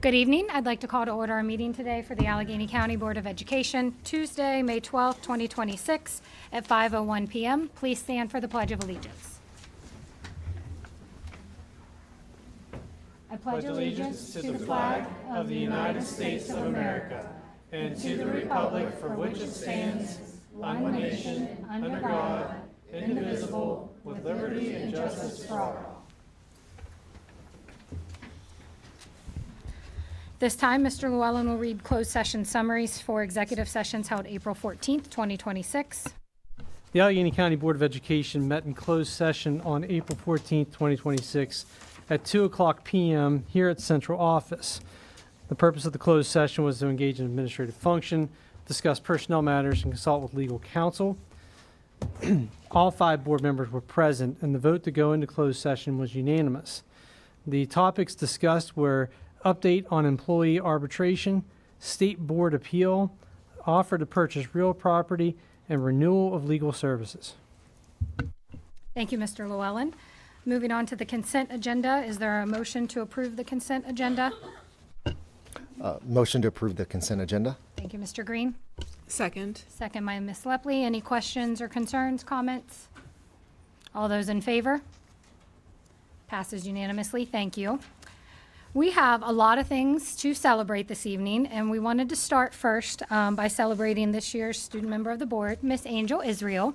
Good evening. I'd like to call to order our meeting today for the Allegany County Board of Education, Tuesday, May 12th, 2026 at 5:01 p.m. Please stand for the Pledge of Allegiance. I pledge allegiance to the flag of the United States of America and to the republic for which it stands, one nation, under God, indivisible, with liberty and justice for all. This time, Mr. Llewellyn will read closed session summaries for executive sessions held April 14th, 2026. The Allegheny County Board of Education met in closed session on April 14th, 2026 at 2:00 p.m. here at Central Office. The purpose of the closed session was to engage in administrative function, discuss personnel matters, and consult with legal counsel. All 5 board members were present, and the vote to go into closed session was unanimous. The topics discussed were update on employee arbitration, state board appeal, offer to purchase real property, and renewal of legal services. Thank you, Mr. Llewellyn. Moving on to the consent agenda, is there a motion to approve the consent agenda? Motion to approve the consent agenda. Thank you, Mr. Green. Second. Second by Ms. Lepley. Any questions or concerns, comments? All those in favor? Passes unanimously. Thank you. We have a lot of things to celebrate this evening, and we wanted to start first by celebrating this year's student member of the board, Miss Angel Israel.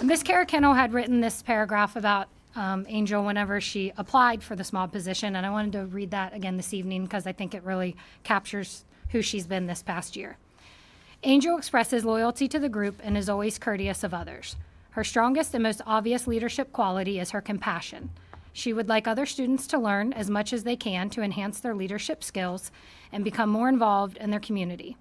Miss Caracano had written this paragraph about Angel whenever she applied for the small position, and I wanted to read that again this evening because I think it really captures who she's been this past year. Angel expresses loyalty to the group and is always courteous of others. Her strongest and most obvious leadership quality is her compassion. She would like other students to learn as much as they can to enhance their leadership skills and become more involved in their community.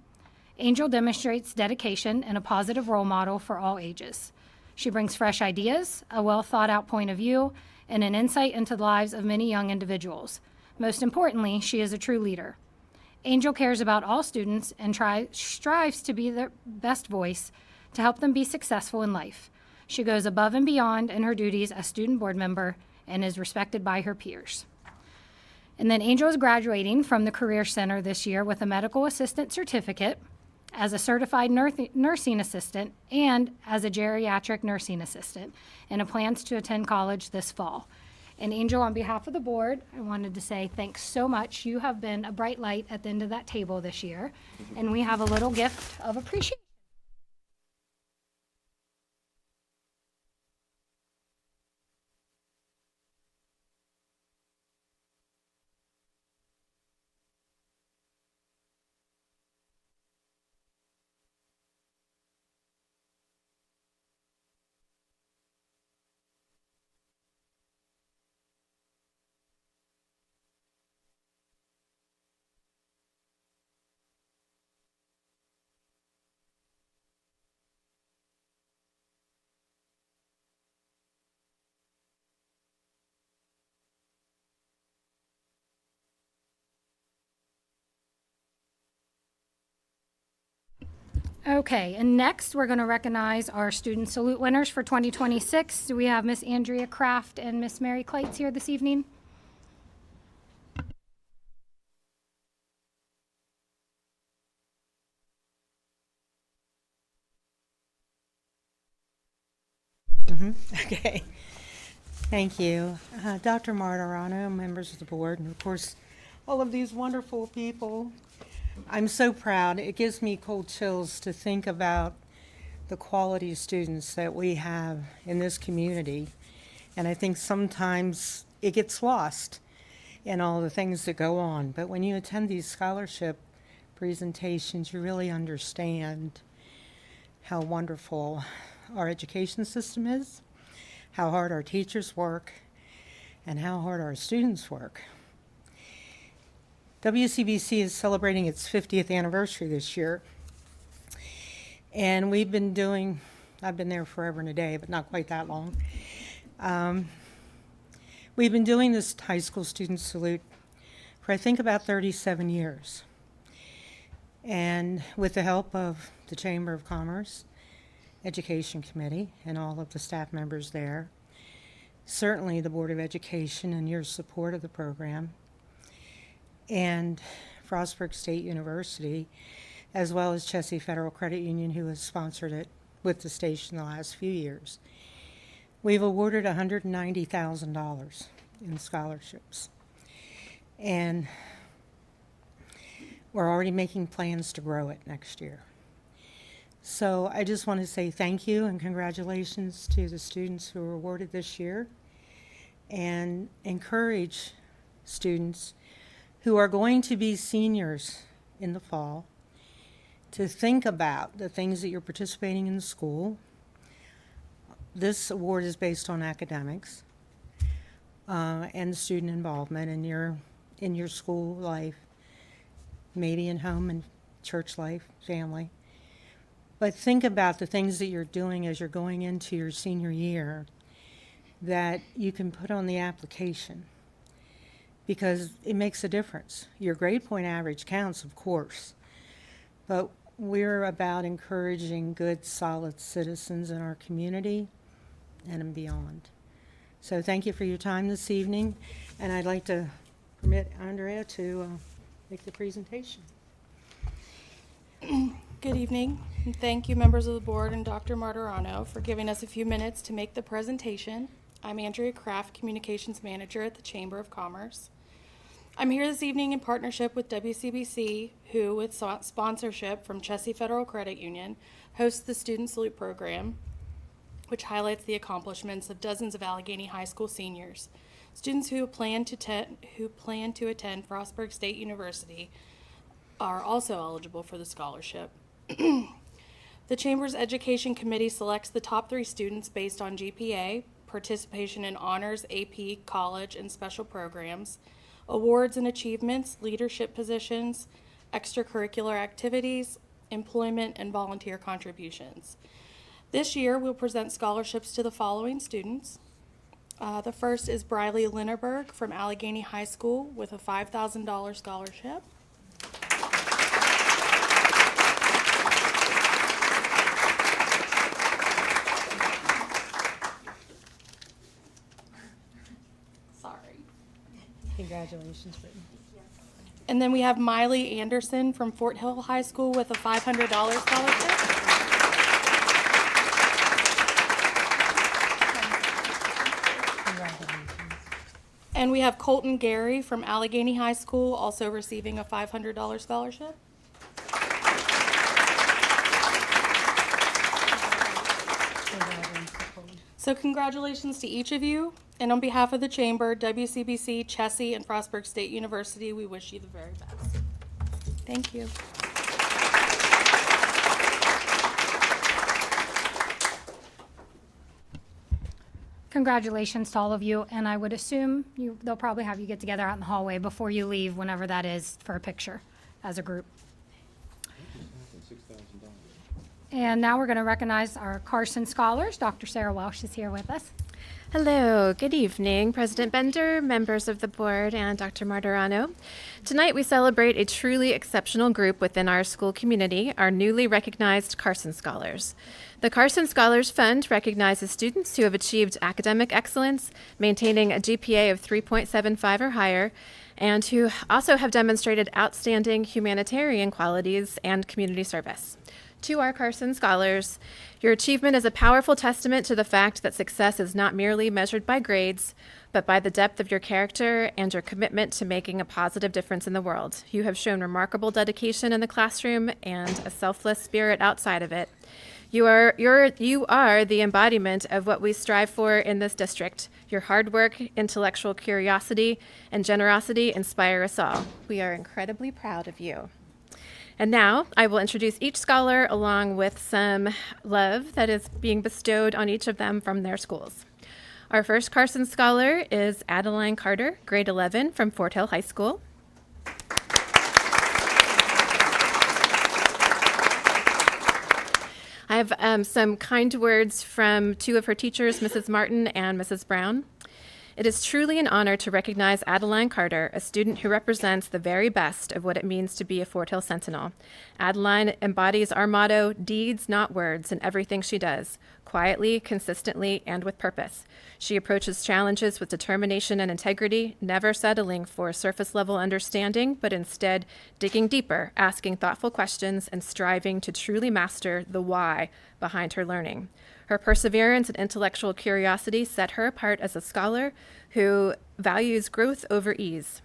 Angel demonstrates dedication and a positive role model for all ages. She brings fresh ideas, a well-thought-out point of view, and an insight into the lives of many young individuals. Most importantly, she is a true leader. Angel cares about all students and strives to be their best voice to help them be successful in life. She goes above and beyond in her duties as student board member and is respected by her peers. And then Angel is graduating from the Career Center this year with a medical assistant certificate, as a certified nursing assistant, and as a geriatric nursing assistant, and plans to attend college this fall. And Angel, on behalf of the board, I wanted to say thanks so much. You have been a bright light at the end of that table this year, and we have a little gift of appreciation. Okay, and next we're going to recognize our student salute winners for 2026. Do we have Miss Andrea Kraft and Miss Mary Kleitz here this evening? Okay, thank you. Dr. Martirano, members of the board, and of course, all of these wonderful people. I'm so proud. It gives me cold chills to think about the quality students that we have in this community. And I think sometimes it gets lost in all the things that go on. But when you attend these scholarship presentations, you really understand how wonderful our education system is, how hard our teachers work, and how hard our students work. WCBC is celebrating its 50th anniversary this year. And I've been there forever and a day, but not quite that long. We've been doing this high school student salute for I think about 37 years. And with the help of the Chamber of Commerce, Education Committee, and all of the staff members there, certainly the Board of Education and your support of the program, and Frostburg State University, as well as Chessie Federal Credit Union, who has sponsored it with the station the last few years. We've awarded $190,000 in scholarships, and we're already making plans to grow it next year. So I just want to say thank you and congratulations to the students who were awarded this year, and encourage students who are going to be seniors in the fall to think about the things that you're participating in school. This award is based on academics and student involvement in your school life, maybe in home and church life, family. But think about the things that you're doing as you're going into your senior year that you can put on the application, because it makes a difference. Your grade point average counts, of course, but we're about encouraging good, solid citizens in our community and beyond. So thank you for your time this evening, and I'd like to permit Andrea to make the presentation. Good evening, and thank you, members of the board and Dr. Martirano, for giving us a few minutes to make the presentation. I'm Andrea Kraft, Communications Manager at the Chamber of Commerce. I'm here this evening in partnership with WCBC, who, with sponsorship from Chessie Federal Credit Union, hosts the Student Salute Program, which highlights the accomplishments of dozens of Allegany High School seniors. Students who plan to attend Frostburg State University are also eligible for the scholarship. The Chamber's Education Committee selects the top 3 students based on GPA, participation in honors, AP, college, and special programs, awards and achievements, leadership positions, extracurricular activities, employment, and volunteer contributions. This year, we'll present scholarships to the following students. The first is Briley Linneberg from Allegany High School with a $5,000 scholarship. Congratulations, Brittany. And then we have Miley Anderson from Fort Hill High School with a $500 scholarship. Congratulations. And we have Colton Gary from Allegany High School also receiving a $500 scholarship. Congratulations, Colton. So congratulations to each of you. And on behalf of the Chamber, WCBC, Chessie, and Frostburg State University, we wish you the very best. Thank you. Congratulations to all of you, and I would assume they'll probably have you get together out in the hallway before you leave, whenever that is, for a picture as a group. And now we're going to recognize our Carson Scholars. Dr. Sarah Welsh is here with us. Hello, good evening, President Bender, members of the board, and Dr. Martirano. Tonight we celebrate a truly exceptional group within our school community, our newly recognized Carson Scholars. The Carson Scholars Fund recognizes students who have achieved academic excellence, maintaining a GPA of 3.75 or higher, and who also have demonstrated outstanding humanitarian qualities and community service. To our Carson Scholars, your achievement is a powerful testament to the fact that success is not merely measured by grades, but by the depth of your character and your commitment to making a positive difference in the world. You have shown remarkable dedication in the classroom and a selfless spirit outside of it. You are the embodiment of what we strive for in this district. Your hard work, intellectual curiosity, and generosity inspire us all. We are incredibly proud of you. And now I will introduce each scholar along with some love that is being bestowed on each of them from their schools. Our first Carson Scholar is Adeline Carter, grade 11 from Fort Hill High School. I have some kind words from 2 of her teachers, Mrs. Martin and Mrs. Brown. It is truly an honor to recognize Adeline Carter, a student who represents the very best of what it means to be a Fort Hill Sentinel. Adeline embodies our motto, deeds, not words, in everything she does, quietly, consistently, and with purpose. She approaches challenges with determination and integrity, never settling for surface-level understanding, but instead digging deeper, asking thoughtful questions, and striving to truly master the why behind her learning. Her perseverance and intellectual curiosity set her apart as a scholar who values growth over ease.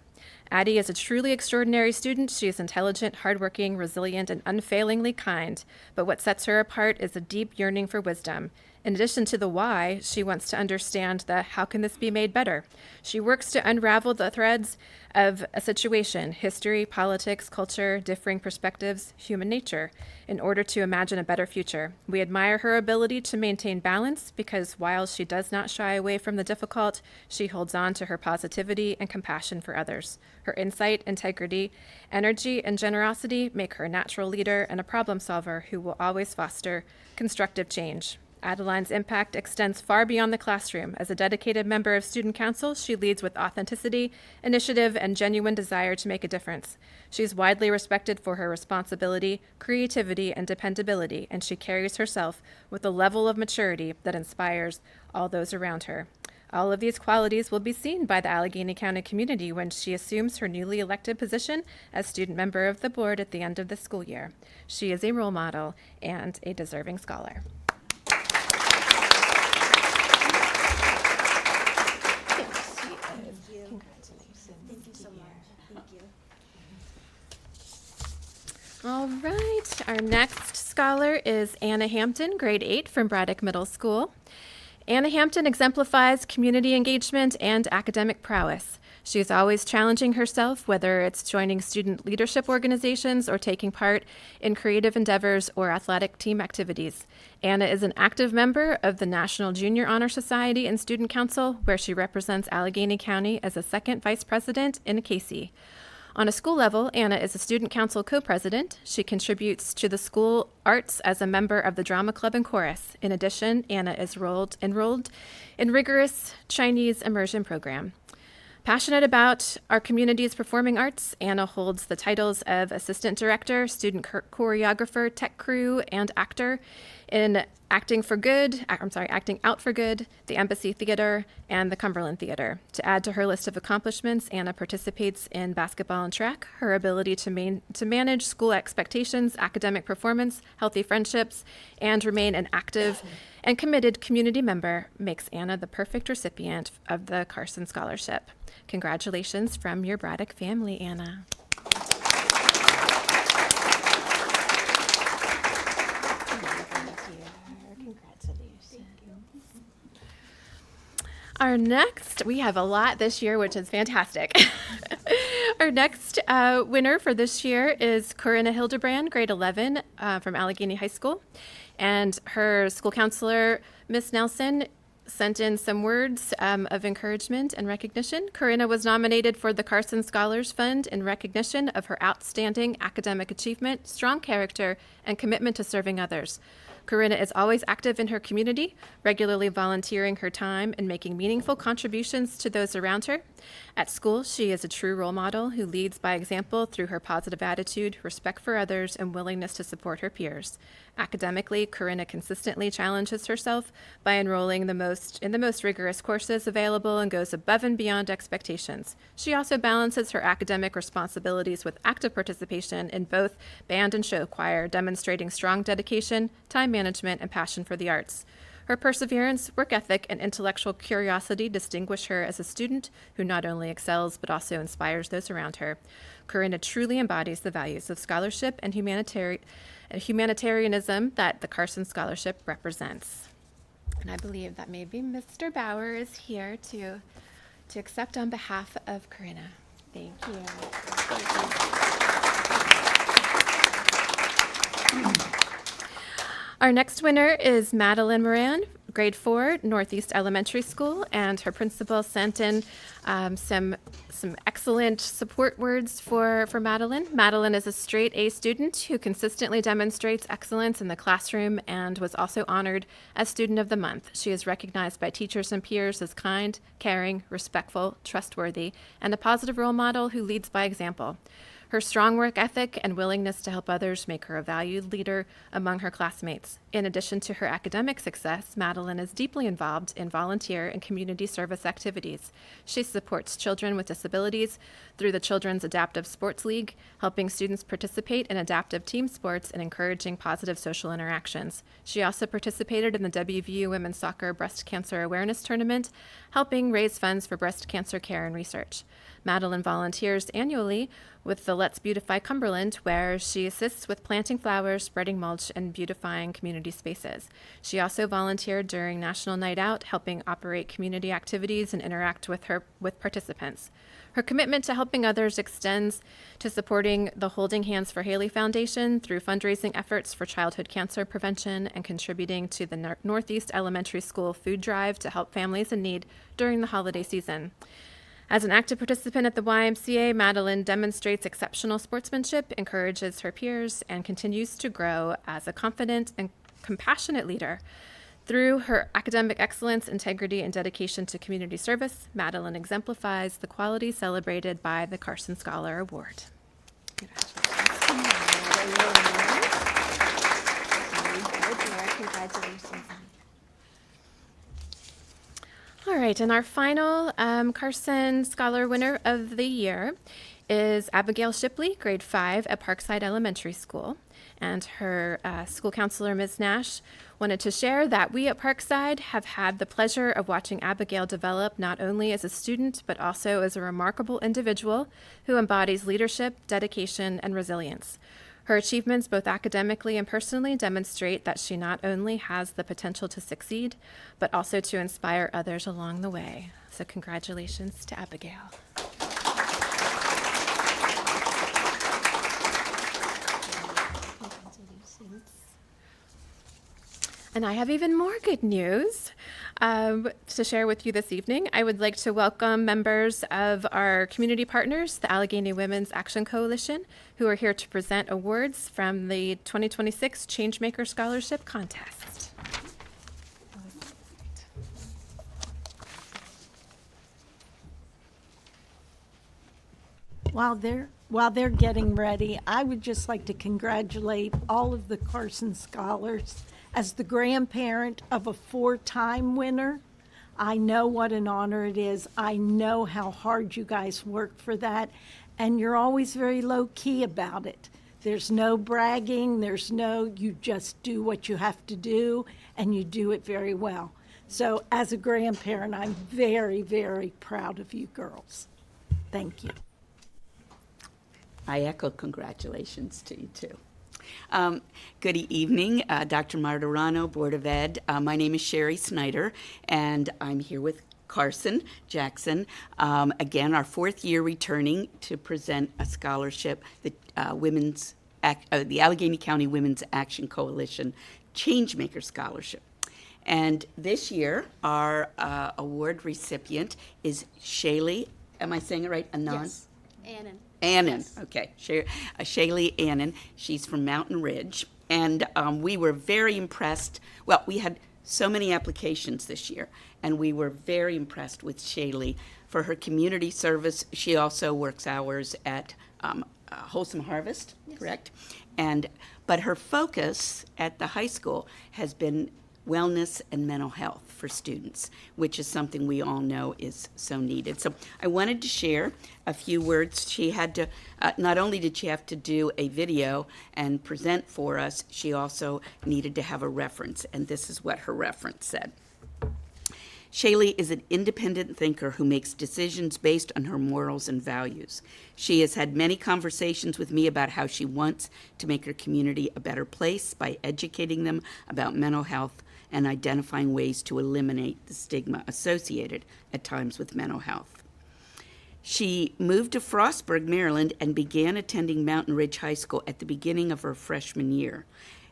Addie is a truly extraordinary student. She is intelligent, hardworking, resilient, and unfailingly kind. But what sets her apart is a deep yearning for wisdom. In addition to the why, she wants to understand the how can this be made better. She works to unravel the threads of a situation, history, politics, culture, differing perspectives, human nature, in order to imagine a better future. We admire her ability to maintain balance because while she does not shy away from the difficult, she holds on to her positivity and compassion for others. Her insight, integrity, energy, and generosity make her a natural leader and a problem solver who will always foster constructive change. Adeline's impact extends far beyond the classroom. As a dedicated member of Student Council, she leads with authenticity, initiative, and genuine desire to make a difference. She is widely respected for her responsibility, creativity, and dependability, and she carries herself with a level of maturity that inspires all those around her. All of these qualities will be seen by the Allegany County community when she assumes her newly elected position as student member of the board at the end of the school year. She is a role model and a deserving scholar. All right, our next scholar is Anna Hampton, grade 8 from Braddock Middle School. Anna Hampton exemplifies community engagement and academic prowess. She is always challenging herself, whether it's joining student leadership organizations or taking part in creative endeavors or athletic team activities. Anna is an active member of the National Junior Honor Society and Student Council, where she represents Allegany County as a second vice president in Casey. On a school level, Anna is a student council co-president. She contributes to the school arts as a member of the drama club and chorus. In addition, Anna is enrolled in rigorous Chinese immersion program. Passionate about our community's performing arts, Anna holds the titles of assistant director, student choreographer, tech crew, and actor in Acting Out for Good, the Embassy Theater, and the Cumberland Theater. To add to her list of accomplishments, Anna participates in basketball and track. Her ability to manage school expectations, academic performance, healthy friendships, and remain an active and committed community member makes Anna the perfect recipient of the Carson Scholarship. Congratulations from your Braddock family, Anna. We have a lot this year, which is fantastic. Our next winner for this year is Corinna Hildebrand, grade 11 from Allegany High School. And her school counselor, Miss Nelson, sent in some words of encouragement and recognition. Corinna was nominated for the Carson Scholars Fund in recognition of her outstanding academic achievement, strong character, and commitment to serving others. Corinna is always active in her community, regularly volunteering her time and making meaningful contributions to those around her. At school, she is a true role model who leads by example through her positive attitude, respect for others, and willingness to support her peers. Academically, Corinna consistently challenges herself by enrolling in the most rigorous courses available and goes above and beyond expectations. She also balances her academic responsibilities with active participation in both band and show choir, demonstrating strong dedication, time management, and passion for the arts. Her perseverance, work ethic, and intellectual curiosity distinguish her as a student who not only excels but also inspires those around her. Corinna truly embodies the values of scholarship and humanitarianism that the Carson Scholarship represents. And I believe that maybe Mr. Bauer is here to accept on behalf of Corinna. Thank you. Our next winner is Madeline Moran, grade 4, Northeast Elementary School, and her principal sent in some some excellent support words for Madeline. Madeline is a straight A student who consistently demonstrates excellence in the classroom and was also honored as Student of the Month. She is recognized by teachers and peers as kind, caring, respectful, trustworthy, and a positive role model who leads by example. Her strong work ethic and willingness to help others make her a valued leader among her classmates. In addition to her academic success, Madeline is deeply involved in volunteer and community service activities. She supports children with disabilities through the Children's Adaptive Sports League, helping students participate in adaptive team sports and encouraging positive social interactions. She also participated in the WVU Women's Soccer Breast Cancer Awareness Tournament, helping raise funds for breast cancer care and research. Madeline volunteers annually with the Let's Beautify Cumberland, where she assists with planting flowers, spreading mulch, and beautifying community spaces. She also volunteered during National Night Out, helping operate community activities and interact with participants. Her commitment to helping others extends to supporting the Holding Hands for Haley Foundation through fundraising efforts for childhood cancer prevention and contributing to the Northeast Elementary School food drive to help families in need during the holiday season. As an active participant at the YMCA, Madeline demonstrates exceptional sportsmanship, encourages her peers, and continues to grow as a confident and compassionate leader. Through her academic excellence, integrity, and dedication to community service, Madeline exemplifies the qualities celebrated by the Carson Scholar Award. Congratulations. All right, and our final Carson Scholar winner of the year is Abigail Shipley, grade 5 at Parkside Elementary School. And her school counselor, Ms. Nash, wanted to share that we at Parkside have had the pleasure of watching Abigail develop not only as a student, but also as a remarkable individual who embodies leadership, dedication, and resilience. Her achievements, both academically and personally, demonstrate that she not only has the potential to succeed, but also to inspire others along the way. So congratulations to Abigail. And I have even more good news to share with you this evening. I would like to welcome members of our community partners, the Allegany Women's Action Coalition, who are here to present awards from the 2026 Changemaker Scholarship Contest. While they're getting ready, I would just like to congratulate all of the Carson Scholars. As the grandparent of a 4-time winner, I know what an honor it is. I know how hard you guys work for that, and you're always very low-key about it. There's no bragging, you just do what you have to do, and you do it very well. So as a grandparent, I'm very, very proud of you girls. Thank you. I echo congratulations to you, too. Good evening, Dr. Martirano, Board of Ed. My name is Sherry Snyder, and I'm here with Carson Jackson. Again, our 4th year returning to present a scholarship, the Allegany County Women's Action Coalition Changemaker Scholarship. And this year, our award recipient is Shaylee. Am I saying it right? Anand? Yes. Annan, Yes. okay. Shaylee Annan. She's from Mountain Ridge. And we were very impressed. Well, we had so many applications this year, and we were very impressed with Shaylee for her community service. She also works hours at Wholesome Harvest, correct? But her focus at the high school has been wellness and mental health for students, which is something we all know is so needed. So I wanted to share a few words. She had to, not only did she have to do a video and present for us, she also needed to have a reference, and this is what her reference said. Shaylee is an independent thinker who makes decisions based on her morals and values. She has had many conversations with me about how she wants to make her community a better place by educating them about mental health and identifying ways to eliminate the stigma associated at times with mental health. She moved to Frostburg, Maryland, and began attending Mountain Ridge High School at the beginning of her freshman year,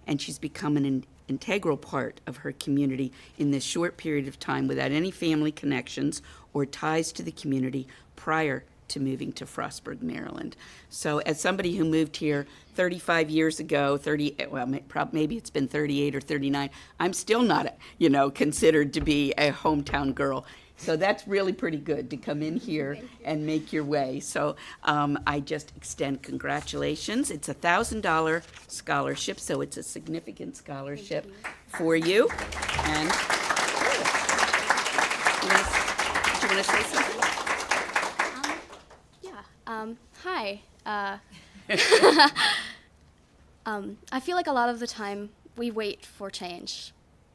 and she's become an integral part of her community in this short period of time without any family connections or ties to the community prior to moving to Frostburg, Maryland. So as somebody who moved here 35 years ago, maybe it's been 38 or 39, I'm still not, considered to be a hometown girl. So that's really pretty good to come in here and make your way. So I just extend congratulations. It's a $1,000 scholarship, so it's a significant scholarship for you. And do you want to say something? Hi. I feel like a lot of the time we wait for change,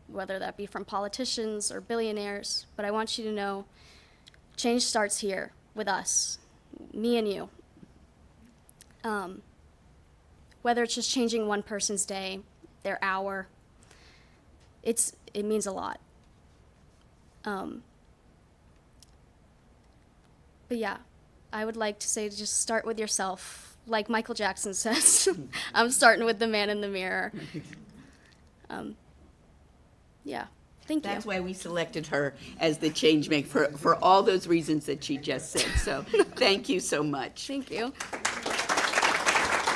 whether that be from politicians or billionaires, but I want you to know change starts here with us, me and you. Whether it's just changing one person's day, their hour, it means a lot. But yeah, I would like to say to just start with yourself. Like Michael Jackson says, I'm starting with the man in the mirror. Yeah, thank you. That's why we selected her as the change maker for all those reasons that she just said. So thank you so much. Thank you.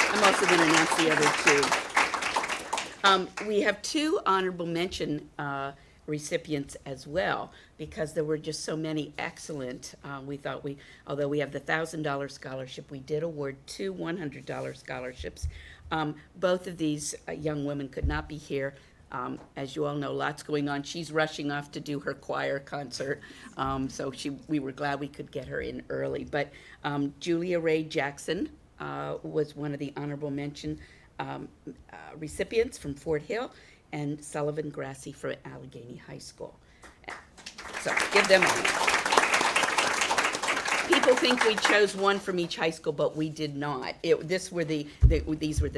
I'm also going to announce the other two. We have two honorable mention recipients as well, because there were just so many excellent. We thought although we have the $1,000 scholarship, we did award two $100 scholarships. Both of these young women could not be here. As you all know, lots going on. She's rushing off to do her choir concert, so we were glad we could get her in early. But Julia Ray Jackson was one of the honorable mention recipients from Fort Hill, and Sullivan Grassi from Allegany High School. So give them a hand. People think we chose one from each high school, but we did not. These were the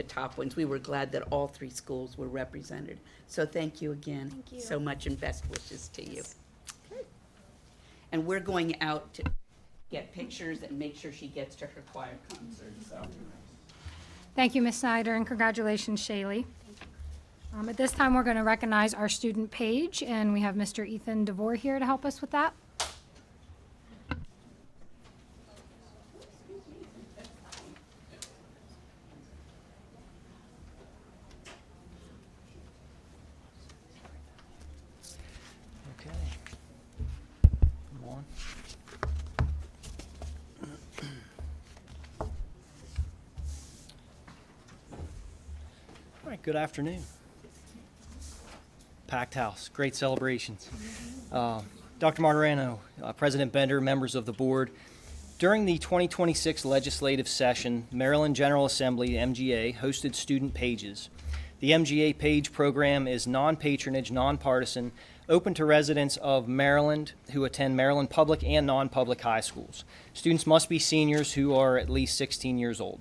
top ones. We were glad that all three schools were represented. So thank you again so much, and best wishes to you. And we're going out to get pictures and make sure she gets to her choir concert. So. Thank you, Ms. Snyder, and congratulations, Shaylee. At this time, we're going to recognize our student page, and we have Mr. Ethan DeVore here to help us with that. Okay. Come on. All right, good afternoon. Packed house, great celebrations. Dr. Martirano, President Bender, members of the board, during the 2026 legislative session, Maryland General Assembly, MGA, hosted student pages. The MGA page program is non-patronage, nonpartisan, open to residents of Maryland who attend Maryland public and non-public high schools. Students must be seniors who are at least 16 years old.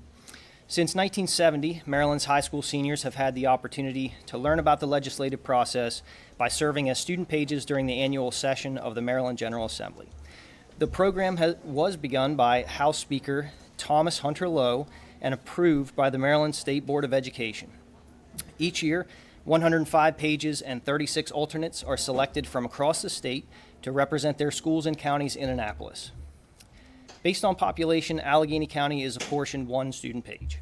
Since 1970, Maryland's high school seniors have had the opportunity to learn about the legislative process by serving as student pages during the annual session of the Maryland General Assembly. The program was begun by House Speaker Thomas Hunter Lowe and approved by the Maryland State Board of Education. Each year, 105 pages and 36 alternates are selected from across the state to represent their schools and counties in Annapolis. Based on population, Allegany County is apportioned one student page.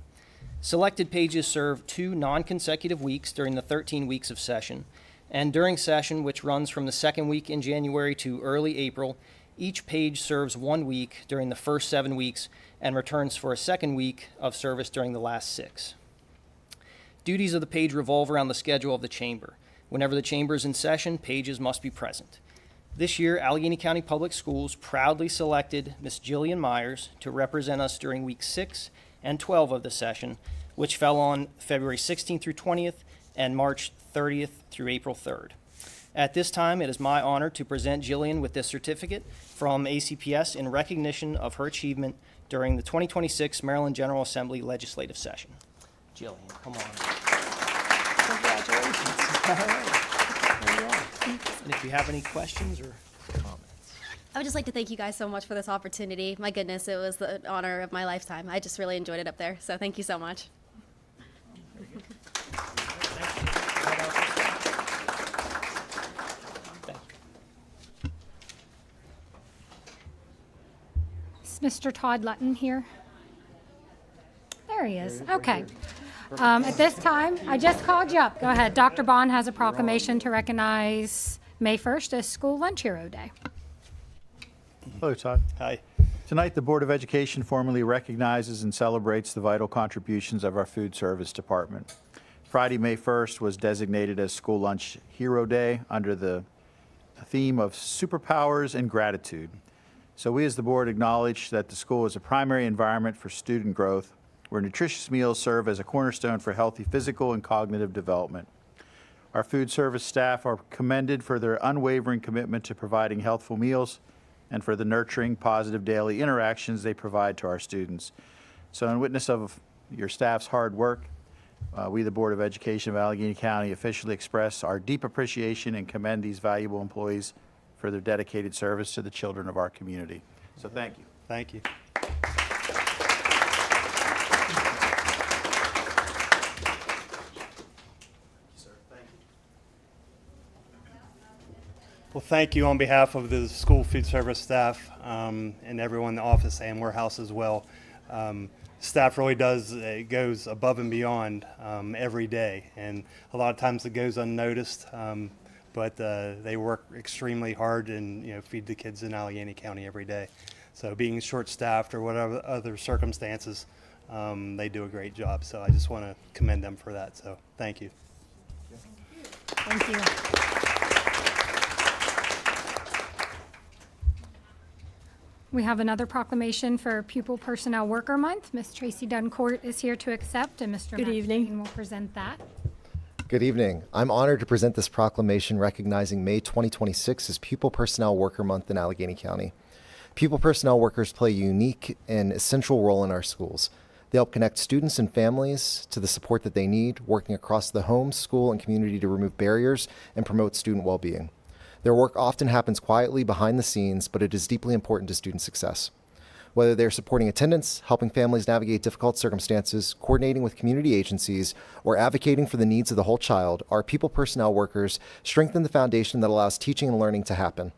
Selected pages serve 2 non-consecutive weeks during the 13 weeks of session, and during session, which runs from the second week in January to early April, each page serves 1 week during the first 7 weeks and returns for a second week of service during the last 6. Duties of the page revolve around the schedule of the chamber. Whenever the chamber is in session, pages must be present. This year, Allegany County Public Schools proudly selected Ms. Jillian Myers to represent us during weeks 6 and 12 of the session, which fell on February 16th through 20th and March 30th through April 3rd. At this time, it is my honor to present Jillian with this certificate from ACPS in recognition of her achievement during the 2026 Maryland General Assembly legislative session. Jillian, come on. Congratulations. All right. There you are. And if you have any questions or comments. I would just like to thank you guys so much for this opportunity. My goodness, it was the honor of my lifetime. I just really enjoyed it up there, so thank you so much. Very good. Thank you. Mr. Todd Lutton here? There he is. Okay. At this time, I just called you up. Go ahead. Dr. Bond has a proclamation to recognize May 1st as School Lunch Hero Day. Hello, Todd. Hi. Tonight, the Board of Education formally recognizes and celebrates the vital contributions of our food service department. Friday, May 1st was designated as School Lunch Hero Day under the theme of superpowers and gratitude. So we as the board acknowledge that the school is a primary environment for student growth, where nutritious meals serve as a cornerstone for healthy physical and cognitive development. Our food service staff are commended for their unwavering commitment to providing healthful meals and for the nurturing, positive daily interactions they provide to our students. So in witness of your staff's hard work, we, the Board of Education of Allegheny County, officially express our deep appreciation and commend these valuable employees for their dedicated service to the children of our community. So thank you. Thank you. Well, thank you on behalf of the school food service staff and everyone in the office and warehouse as well. Staff really goes above and beyond every day, and a lot of times it goes unnoticed, but they work extremely hard and feed the kids in Allegany County every day. So being short-staffed or whatever other circumstances, they do a great job. So I just want to commend them for that. So thank you. Thank you. We have another proclamation for Pupil Personnel Worker Month. Ms. Tracy Duncourt is here to accept, and Mr. Good evening. McLean will present that. Good evening. I'm honored to present this proclamation recognizing May 2026 as Pupil Personnel Worker Month in Allegany County. Pupil personnel workers play a unique and essential role in our schools. They help connect students and families to the support that they need, working across the home, school, and community to remove barriers and promote student well-being. Their work often happens quietly behind the scenes, but it is deeply important to student success. Whether they're supporting attendance, helping families navigate difficult circumstances, coordinating with community agencies, or advocating for the needs of the whole child, our Pupil personnel workers strengthen the foundation that allows teaching and learning to happen.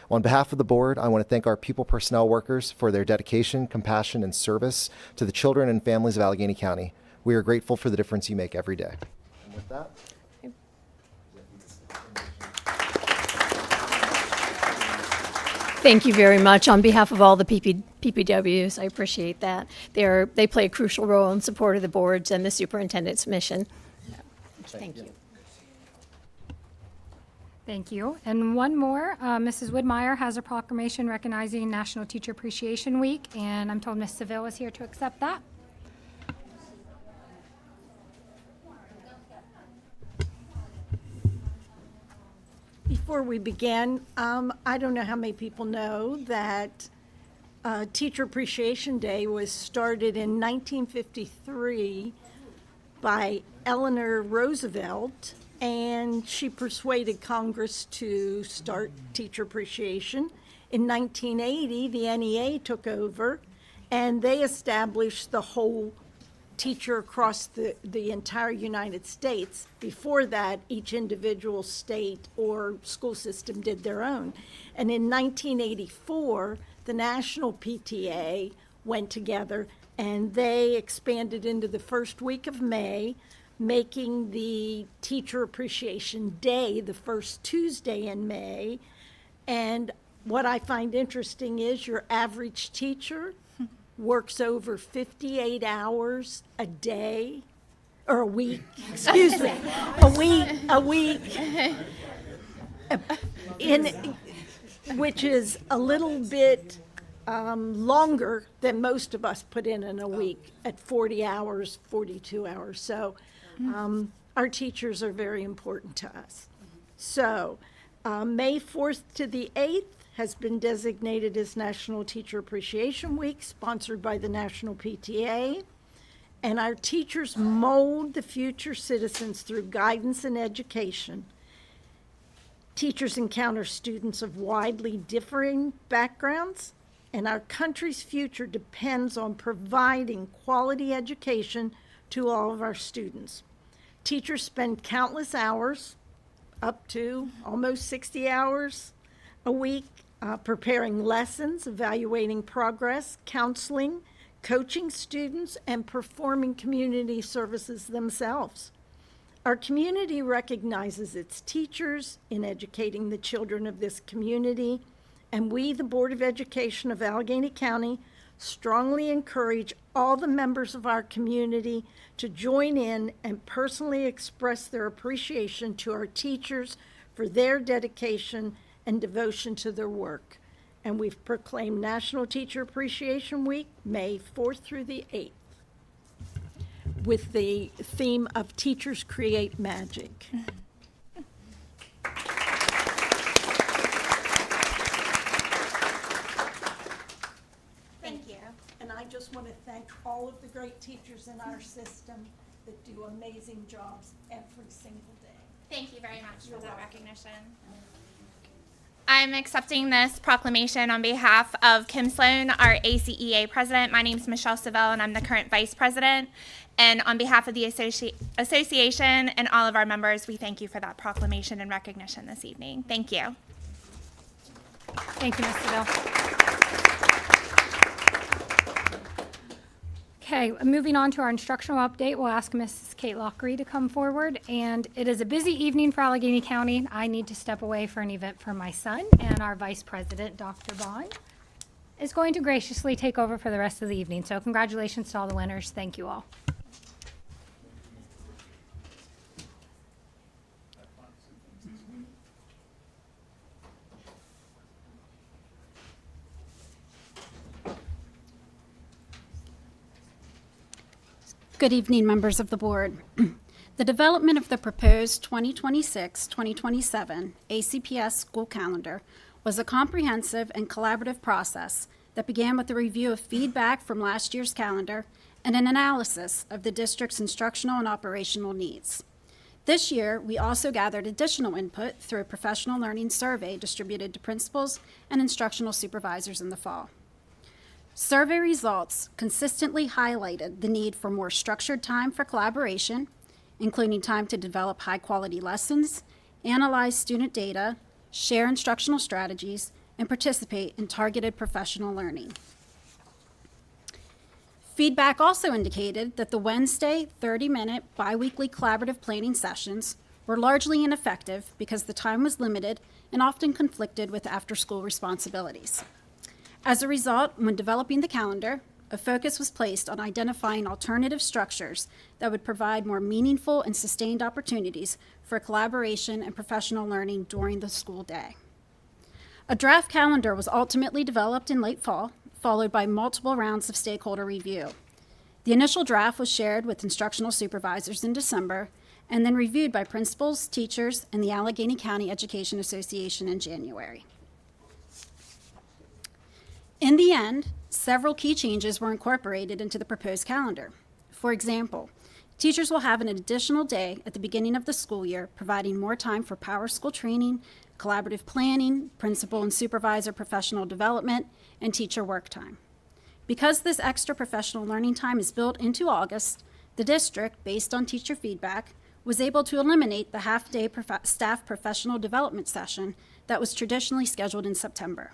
On behalf of the board, I want to thank our Pupil personnel workers for their dedication, compassion, and service to the children and families of Allegany County. We are grateful for the difference you make every day. And with that, thank you very much. On behalf of all the PPWs, I appreciate that. They play a crucial role in support of the board's and the superintendent's mission. Thank you. Thank you. And one more, Mrs. Woodmeyer has a proclamation recognizing National Teacher Appreciation Week, and I'm told Ms. Seville is here to accept that. Before we begin, I don't know how many people know that Teacher Appreciation Day was started in 1953 by Eleanor Roosevelt, and she persuaded Congress to start teacher appreciation. In 1980, the NEA took over, and they established the whole teacher across the entire United States. Before that, each individual state or school system did their own. And in 1984, the National PTA went together, and they expanded into the first week of May, making the Teacher Appreciation Day the first Tuesday in May. And what I find interesting is your average teacher works over 58 hours a day, or a week, excuse me, a week, which is a little bit longer than most of us put in a week at 40 hours, 42 hours. So our teachers are very important to us. So May 4th to the 8th has been designated as National Teacher Appreciation Week, sponsored by the National PTA. And our teachers mold the future citizens through guidance and education. Teachers encounter students of widely differing backgrounds, and our country's future depends on providing quality education to all of our students. Teachers spend countless hours, up to almost 60 hours a week, preparing lessons, evaluating progress, counseling, coaching students, and performing community services themselves. Our community recognizes its teachers in educating the children of this community, and we, the Board of Education of Allegany County, strongly encourage all the members of our community to join in and personally express their appreciation to our teachers for their dedication and devotion to their work. And we've proclaimed National Teacher Appreciation Week, May 4th through the 8th, with the theme of Teachers Create Magic. Thank you. And I just want to thank all of the great teachers in our system that do amazing jobs every single day. Thank you very much for that recognition. I'm accepting this proclamation on behalf of Kim Sloan, our ACEA president. My name is Michelle Savelle, and I'm the current vice president. And on behalf of the association and all of our members, we thank you for that proclamation and recognition this evening. Thank you. Thank you, Ms. Savelle. Okay, moving on to our instructional update, we'll ask Mrs. Kate Lockery to come forward. And it is a busy evening for Allegany County. I need to step away for an event for my son, and our Vice President, Dr. Bond, is going to graciously take over for the rest of the evening. So congratulations to all the winners. Thank you all. Good evening, members of the board. The development of the proposed 2026-2027 ACPS school calendar was a comprehensive and collaborative process that began with a review of feedback from last year's calendar and an analysis of the district's instructional and operational needs. This year, we also gathered additional input through a professional learning survey distributed to principals and instructional supervisors in the fall. Survey results consistently highlighted the need for more structured time for collaboration, including time to develop high-quality lessons, analyze student data, share instructional strategies, and participate in targeted professional learning. Feedback also indicated that the Wednesday 30-minute biweekly collaborative planning sessions were largely ineffective because the time was limited and often conflicted with after-school responsibilities. As a result, when developing the calendar, a focus was placed on identifying alternative structures that would provide more meaningful and sustained opportunities for collaboration and professional learning during the school day. A draft calendar was ultimately developed in late fall, followed by multiple rounds of stakeholder review. The initial draft was shared with instructional supervisors in December and then reviewed by principals, teachers, and the Allegany County Education Association in January. In the end, several key changes were incorporated into the proposed calendar. For example, teachers will have an additional day at the beginning of the school year, providing more time for Power School training, collaborative planning, principal and supervisor professional development, and teacher work time. Because this extra professional learning time is built into August, the district, based on teacher feedback, was able to eliminate the half-day staff professional development session that was traditionally scheduled in September.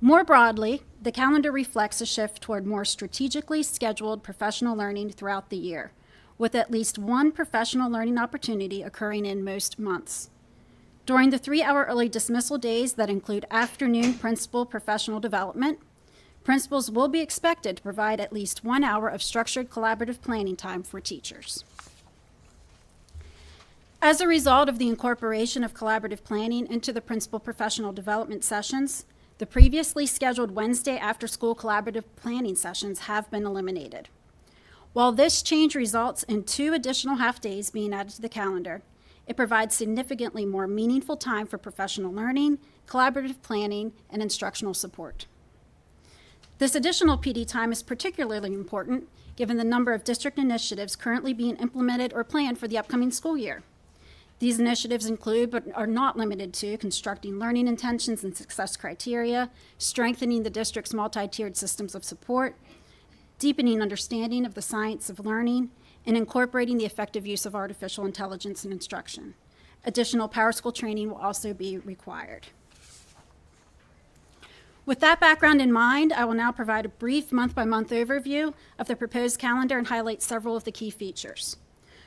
More broadly, the calendar reflects a shift toward more strategically scheduled professional learning throughout the year, with at least one professional learning opportunity occurring in most months. During the 3-hour early dismissal days that include afternoon principal professional development, principals will be expected to provide at least 1 hour of structured collaborative planning time for teachers. As a result of the incorporation of collaborative planning into the principal professional development sessions, the previously scheduled Wednesday after-school collaborative planning sessions have been eliminated. While this change results in 2 additional half-days being added to the calendar, it provides significantly more meaningful time for professional learning, collaborative planning, and instructional support. This additional PD time is particularly important given the number of district initiatives currently being implemented or planned for the upcoming school year. These initiatives include, but are not limited to, constructing learning intentions and success criteria, strengthening the district's multi-tiered systems of support, deepening understanding of the science of learning, and incorporating the effective use of artificial intelligence in instruction. Additional Power School training will also be required. With that background in mind, I will now provide a brief month-by-month overview of the proposed calendar and highlight several of the key features.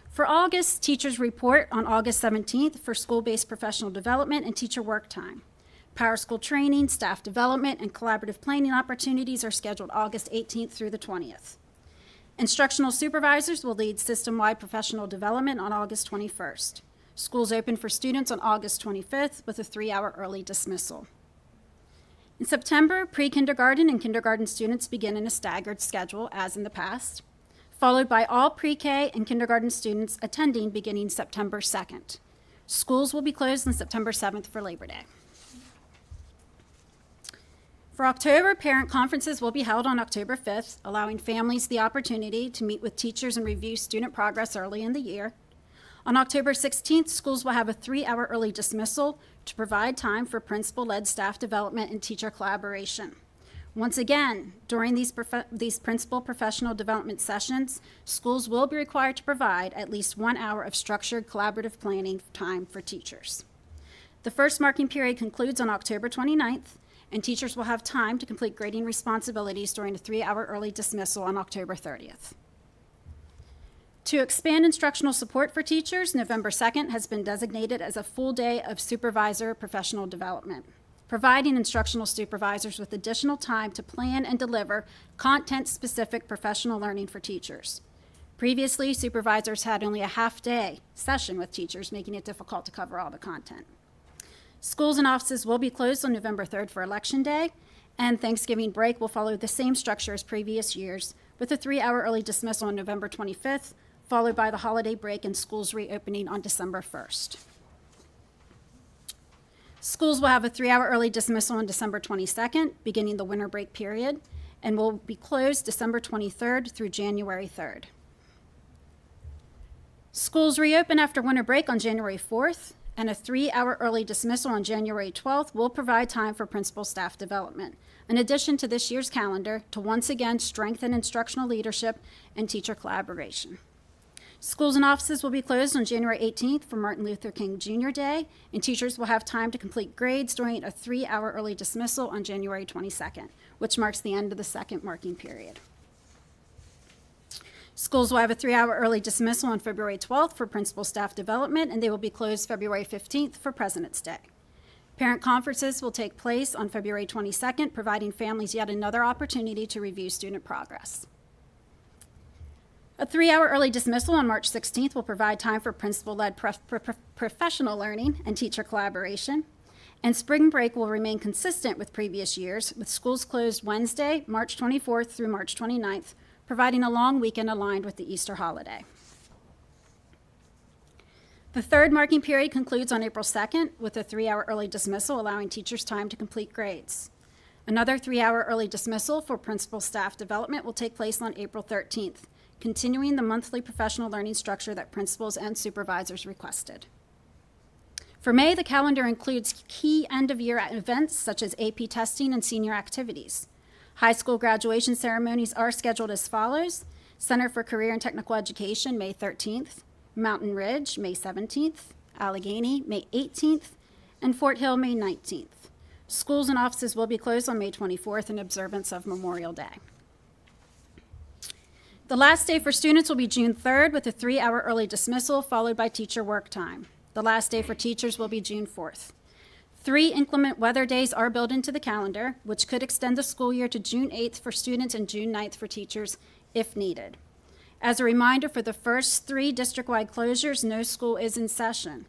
For August, teachers report on August 17th for school-based professional development and teacher work time. Power School training, staff development, and collaborative planning opportunities are scheduled August 18th through the 20th. Instructional supervisors will lead system-wide professional development on August 21st. Schools open for students on August 25th with a 3-hour early dismissal. In September, pre-kindergarten and kindergarten students begin in a staggered schedule, as in the past, followed by all pre-K and kindergarten students attending beginning September 2nd. Schools will be closed on September 7th for Labor Day. For October, parent conferences will be held on October 5th, allowing families the opportunity to meet with teachers and review student progress early in the year. On October 16th, schools will have a 3-hour early dismissal to provide time for principal-led staff development and teacher collaboration. Once again, during these principal professional development sessions, schools will be required to provide at least 1 hour of structured collaborative planning time for teachers. The first marking period concludes on October 29th, and teachers will have time to complete grading responsibilities during a 3-hour early dismissal on October 30th. To expand instructional support for teachers, November 2nd has been designated as a full day of supervisor professional development, providing instructional supervisors with additional time to plan and deliver content-specific professional learning for teachers. Previously, supervisors had only a half-day session with teachers, making it difficult to cover all the content. Schools and offices will be closed on November 3rd for Election Day, and Thanksgiving break will follow the same structure as previous years, with a 3-hour early dismissal on November 25th, followed by the holiday break and schools reopening on December 1st. Schools will have a 3-hour early dismissal on December 22nd, beginning the winter break period, and will be closed December 23rd through January 3rd. Schools reopen after winter break on January 4th, and a 3-hour early dismissal on January 12th will provide time for principal staff development, in addition to this year's calendar, to once again strengthen instructional leadership and teacher collaboration. Schools and offices will be closed on January 18th for Martin Luther King Jr. Day, and teachers will have time to complete grades during a 3-hour early dismissal on January 22nd, which marks the end of the second marking period. Schools will have a 3-hour early dismissal on February 12th for principal staff development, and they will be closed February 15th for President's Day. Parent conferences will take place on February 22nd, providing families yet another opportunity to review student progress. A 3-hour early dismissal on March 16th will provide time for principal-led professional learning and teacher collaboration. And spring break will remain consistent with previous years, with schools closed Wednesday, March 24th through March 29th, providing a long weekend aligned with the Easter holiday. The third marking period concludes on April 2nd with a 3-hour early dismissal, allowing teachers time to complete grades. Another 3-hour early dismissal for principal staff development will take place on April 13th, continuing the monthly professional learning structure that principals and supervisors requested. For May, the calendar includes key end-of-year events such as AP testing and senior activities. High school graduation ceremonies are scheduled as follows: Center for Career and Technical Education, May 13th, Mountain Ridge, May 17th, Allegany, May 18th, and Fort Hill, May 19th. Schools and offices will be closed on May 24th in observance of Memorial Day. The last day for students will be June 3rd with a 3-hour early dismissal followed by teacher work time. The last day for teachers will be June 4th. 3 inclement weather days are built into the calendar, which could extend the school year to June 8th for students and June 9th for teachers if needed. As a reminder, for the first 3 district-wide closures, no school is in session.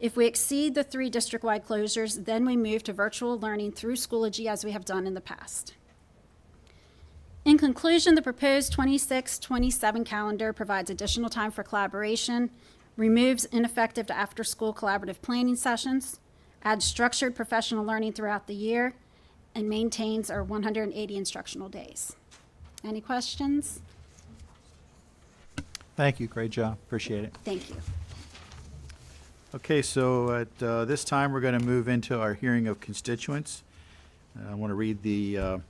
If we exceed the 3 district-wide closures, then we move to virtual learning through Schoology as we have done in the past. In conclusion, the proposed 26-27 calendar provides additional time for collaboration, removes ineffective after-school collaborative planning sessions, adds structured professional learning throughout the year, and maintains our 180 instructional days. Any questions? Thank you. Great job. Appreciate it. Thank you. Okay, so at this time, we're going to move into our hearing of constituents. I want to read the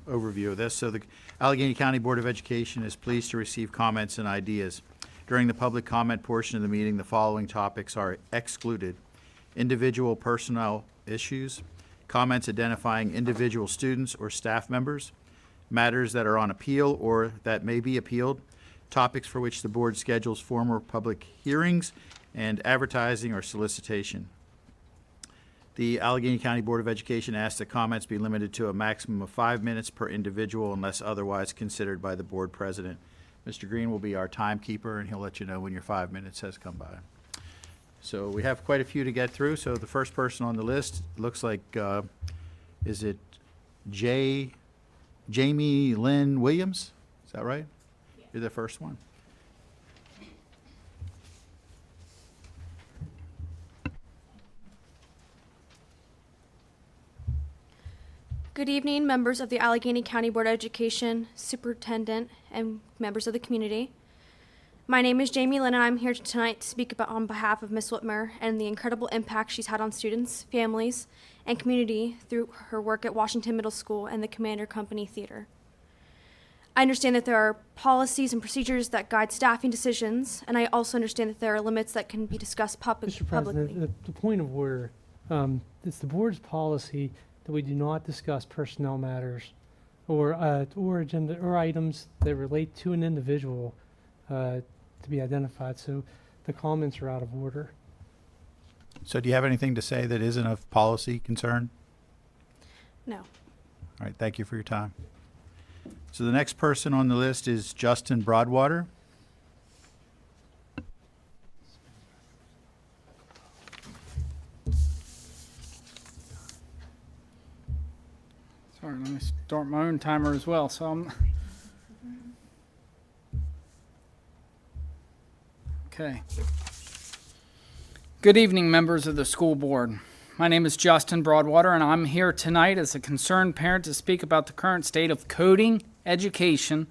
overview of this. So the Allegheny County Board of Education is pleased to receive comments and ideas. During the public comment portion of the meeting, the following topics are excluded: individual personnel issues, comments identifying individual students or staff members, matters that are on appeal or that may be appealed, topics for which the board schedules formal public hearings, and advertising or solicitation. The Allegheny County Board of Education asks that comments be limited to a maximum of 5 minutes per individual unless otherwise considered by the board president. Mr. Green will be our timekeeper, and he'll let you know when your 5 minutes has come by. So we have quite a few to get through. So the first person on the list looks like, is it Jamie Lynn Williams? Is that right? Yeah. You're the first one. Good evening, members of the Allegheny County Board of Education, Superintendent, and members of the community. My name is Jamie Lynn, and I'm here tonight to speak on behalf of Ms. Whitmer and the incredible impact she's had on students, families, and community through her work at Washington Middle School and the Commander Company Theater. I understand that there are policies and procedures that guide staffing decisions, and I also understand that there are limits that can be discussed Mr. publicly. President, the point of order, it's the board's policy that we do not discuss personnel matters or agenda or items that relate to an individual to be identified. So the comments are out of order. So do you have anything to say that isn't of policy concern? No. All right, thank you for your time. So the next person on the list is Justin Broadwater. Sorry, let me start my own timer as well. So I'm okay. Good evening, members of the school board. My name is Justin Broadwater, and I'm here tonight as a concerned parent to speak about the current state of coding, education,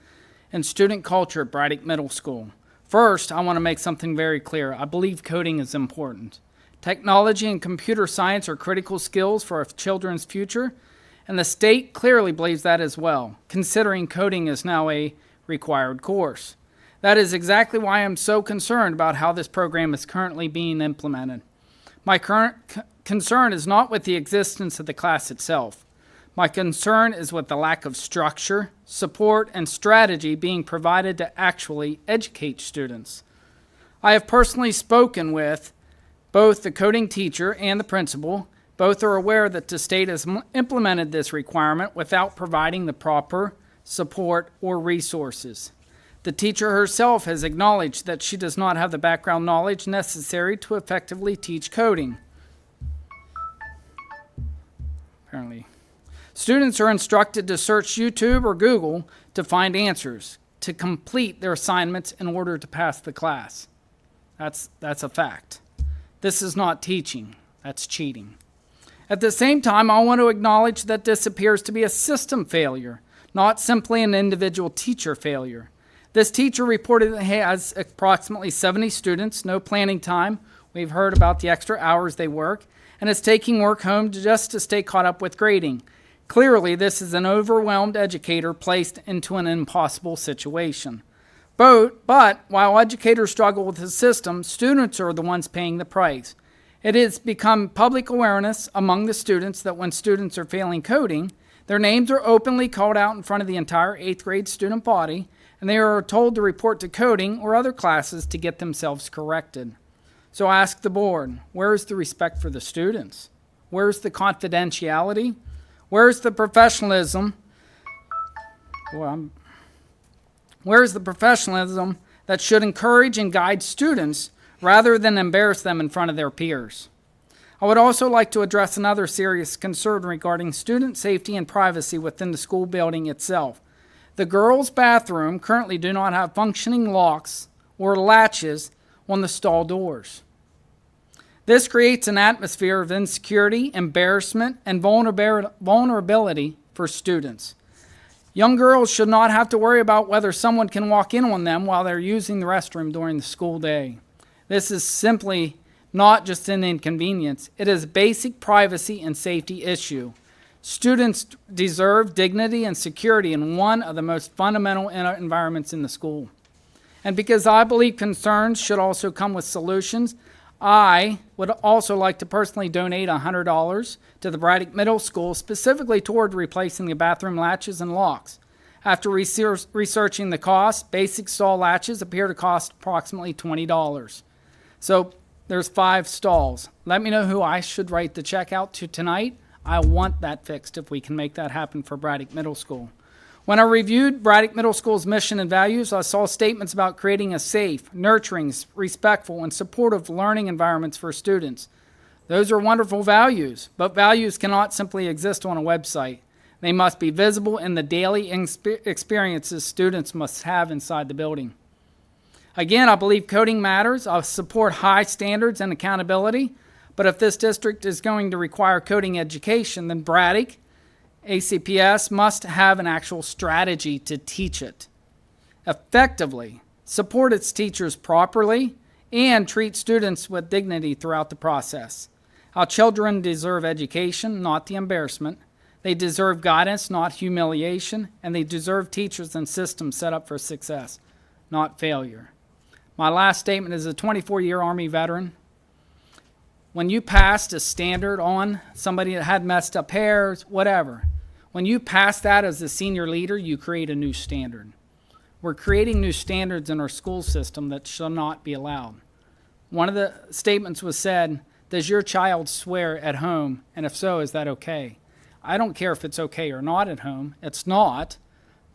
and student culture at Braddock Middle School. First, I want to make something very clear. I believe coding is important. Technology and computer science are critical skills for our children's future, and the state clearly believes that as well, considering coding is now a required course. That is exactly why I'm so concerned about how this program is currently being implemented. My current concern is not with the existence of the class itself. My concern is with the lack of structure, support, and strategy being provided to actually educate students. I have personally spoken with both the coding teacher and the principal. Both are aware that the state has implemented this requirement without providing the proper support or resources. The teacher herself has acknowledged that she does not have the background knowledge necessary to effectively teach coding. Apparently. Students are instructed to search YouTube or Google to find answers, to complete their assignments in order to pass the class. That's a fact. This is not teaching, that's cheating. At the same time, I want to acknowledge that this appears to be a system failure, not simply an individual teacher failure. This teacher reported that he has approximately 70 students, no planning time. We've heard about the extra hours they work, and is taking work home just to stay caught up with grading. Clearly, this is an overwhelmed educator placed into an impossible situation. But while educators struggle with the system, students are the ones paying the price. It has become public awareness among the students that when students are failing coding, their names are openly called out in front of the entire 8th grade student body, and they are told to report to coding or other classes to get themselves corrected. So I ask the board, where is the respect for the students? Where's the confidentiality? Where's the professionalism? Where's the professionalism that should encourage and guide students rather than embarrass them in front of their peers? I would also like to address another serious concern regarding student safety and privacy within the school building itself. The girls' bathroom currently do not have functioning locks or latches on the stall doors. This creates an atmosphere of insecurity, embarrassment, and vulnerability for students. Young girls should not have to worry about whether someone can walk in on them while they're using the restroom during the school day. This is simply not just an inconvenience. It is a basic privacy and safety issue. Students deserve dignity and security in one of the most fundamental environments in the school. And because I believe concerns should also come with solutions, I would also like to personally donate $100 to the Braddock Middle School, specifically toward replacing the bathroom latches and locks. After researching the cost, basic stall latches appear to cost approximately $20. So there's 5 stalls. Let me know who I should write the check out to tonight. I want that fixed if we can make that happen for Braddock Middle School. When I reviewed Braddock Middle School's mission and values, I saw statements about creating a safe, nurturing, respectful, and supportive learning environments for students. Those are wonderful values, but values cannot simply exist on a website. They must be visible in the daily experiences students must have inside the building. Again, I believe coding matters. I support high standards and accountability, but if this district is going to require coding education, then Braddock ACPS must have an actual strategy to teach it effectively, support its teachers properly, and treat students with dignity throughout the process. Our children deserve education, not the embarrassment. They deserve guidance, not humiliation, and they deserve teachers and systems set up for success, not failure. My last statement is a 24-year Army veteran. When you passed a standard on somebody that had messed up hairs, whatever, when you pass that as a senior leader, you create a new standard. We're creating new standards in our school system that shall not be allowed. One of the statements was said, does your child swear at home? And if so, is that okay? I don't care if it's okay or not at home. It's not,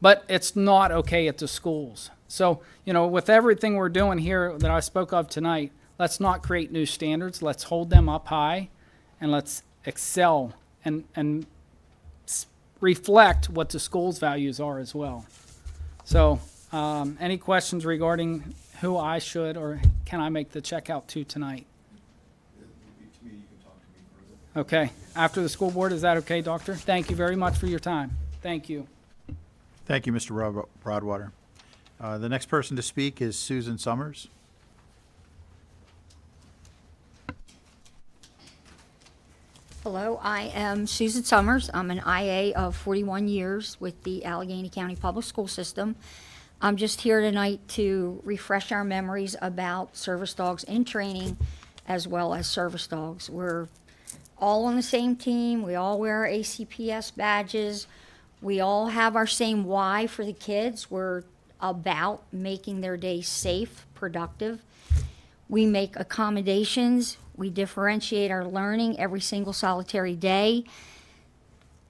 but it's not okay at the schools. So, with everything we're doing here that I spoke of tonight, let's not create new standards. Let's hold them up high, and let's excel and reflect what the school's values are as well. So, any questions regarding who I should or can I make the check out to tonight? Okay, after the school board, is that okay, Doctor? Thank you very much for your time. Thank you. Thank you, Mr. Broadwater. The next person to speak is Susan Summers. Hello, I am Susan Summers. I'm an IA of 41 years with the Allegany County Public School System. I'm just here tonight to refresh our memories about service dogs in training as well as service dogs. We're all on the same team. We all wear our ACPS badges. We all have our same why for the kids. We're about making their day safe, productive. We make accommodations. We differentiate our learning every single solitary day.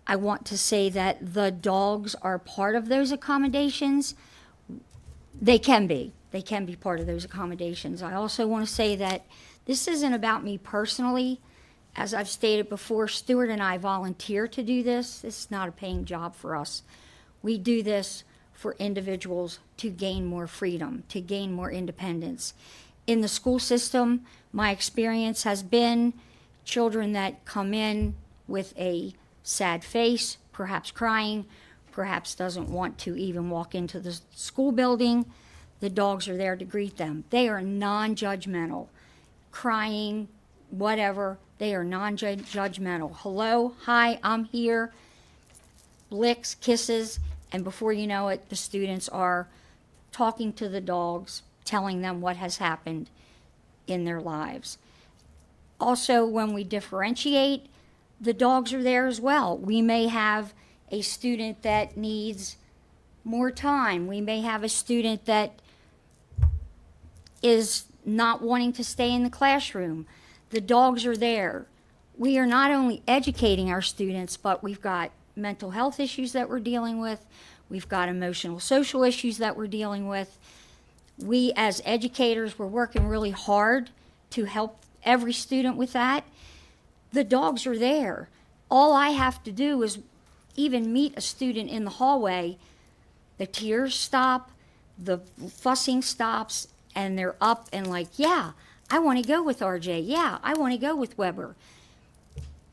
I want to say that the dogs are part of those accommodations. They can be. They can be part of those accommodations. I also want to say that this isn't about me personally. As I've stated before, Stuart and I volunteer to do this. This is not a paying job for us. We do this for individuals to gain more freedom, to gain more independence. In the school system, my experience has been children that come in with a sad face, perhaps crying, perhaps doesn't want to even walk into the school building. The dogs are there to greet them. They are non-judgmental. Crying, whatever, they are non-judgmental. Hello, hi, I'm here. Licks, kisses, and before you know it, the students are talking to the dogs, telling them what has happened in their lives. Also, when we differentiate, the dogs are there as well. We may have a student that needs more time. We may have a student that is not wanting to stay in the classroom. The dogs are there. We are not only educating our students, but we've got mental health issues that we're dealing with. We've got emotional, social issues that we're dealing with. We as educators, we're working really hard to help every student with that. The dogs are there. All I have to do is even meet a student in the hallway, the tears stop, the fussing stops, and they're up and like, yeah, I want to go with RJ. Yeah, I want to go with Weber.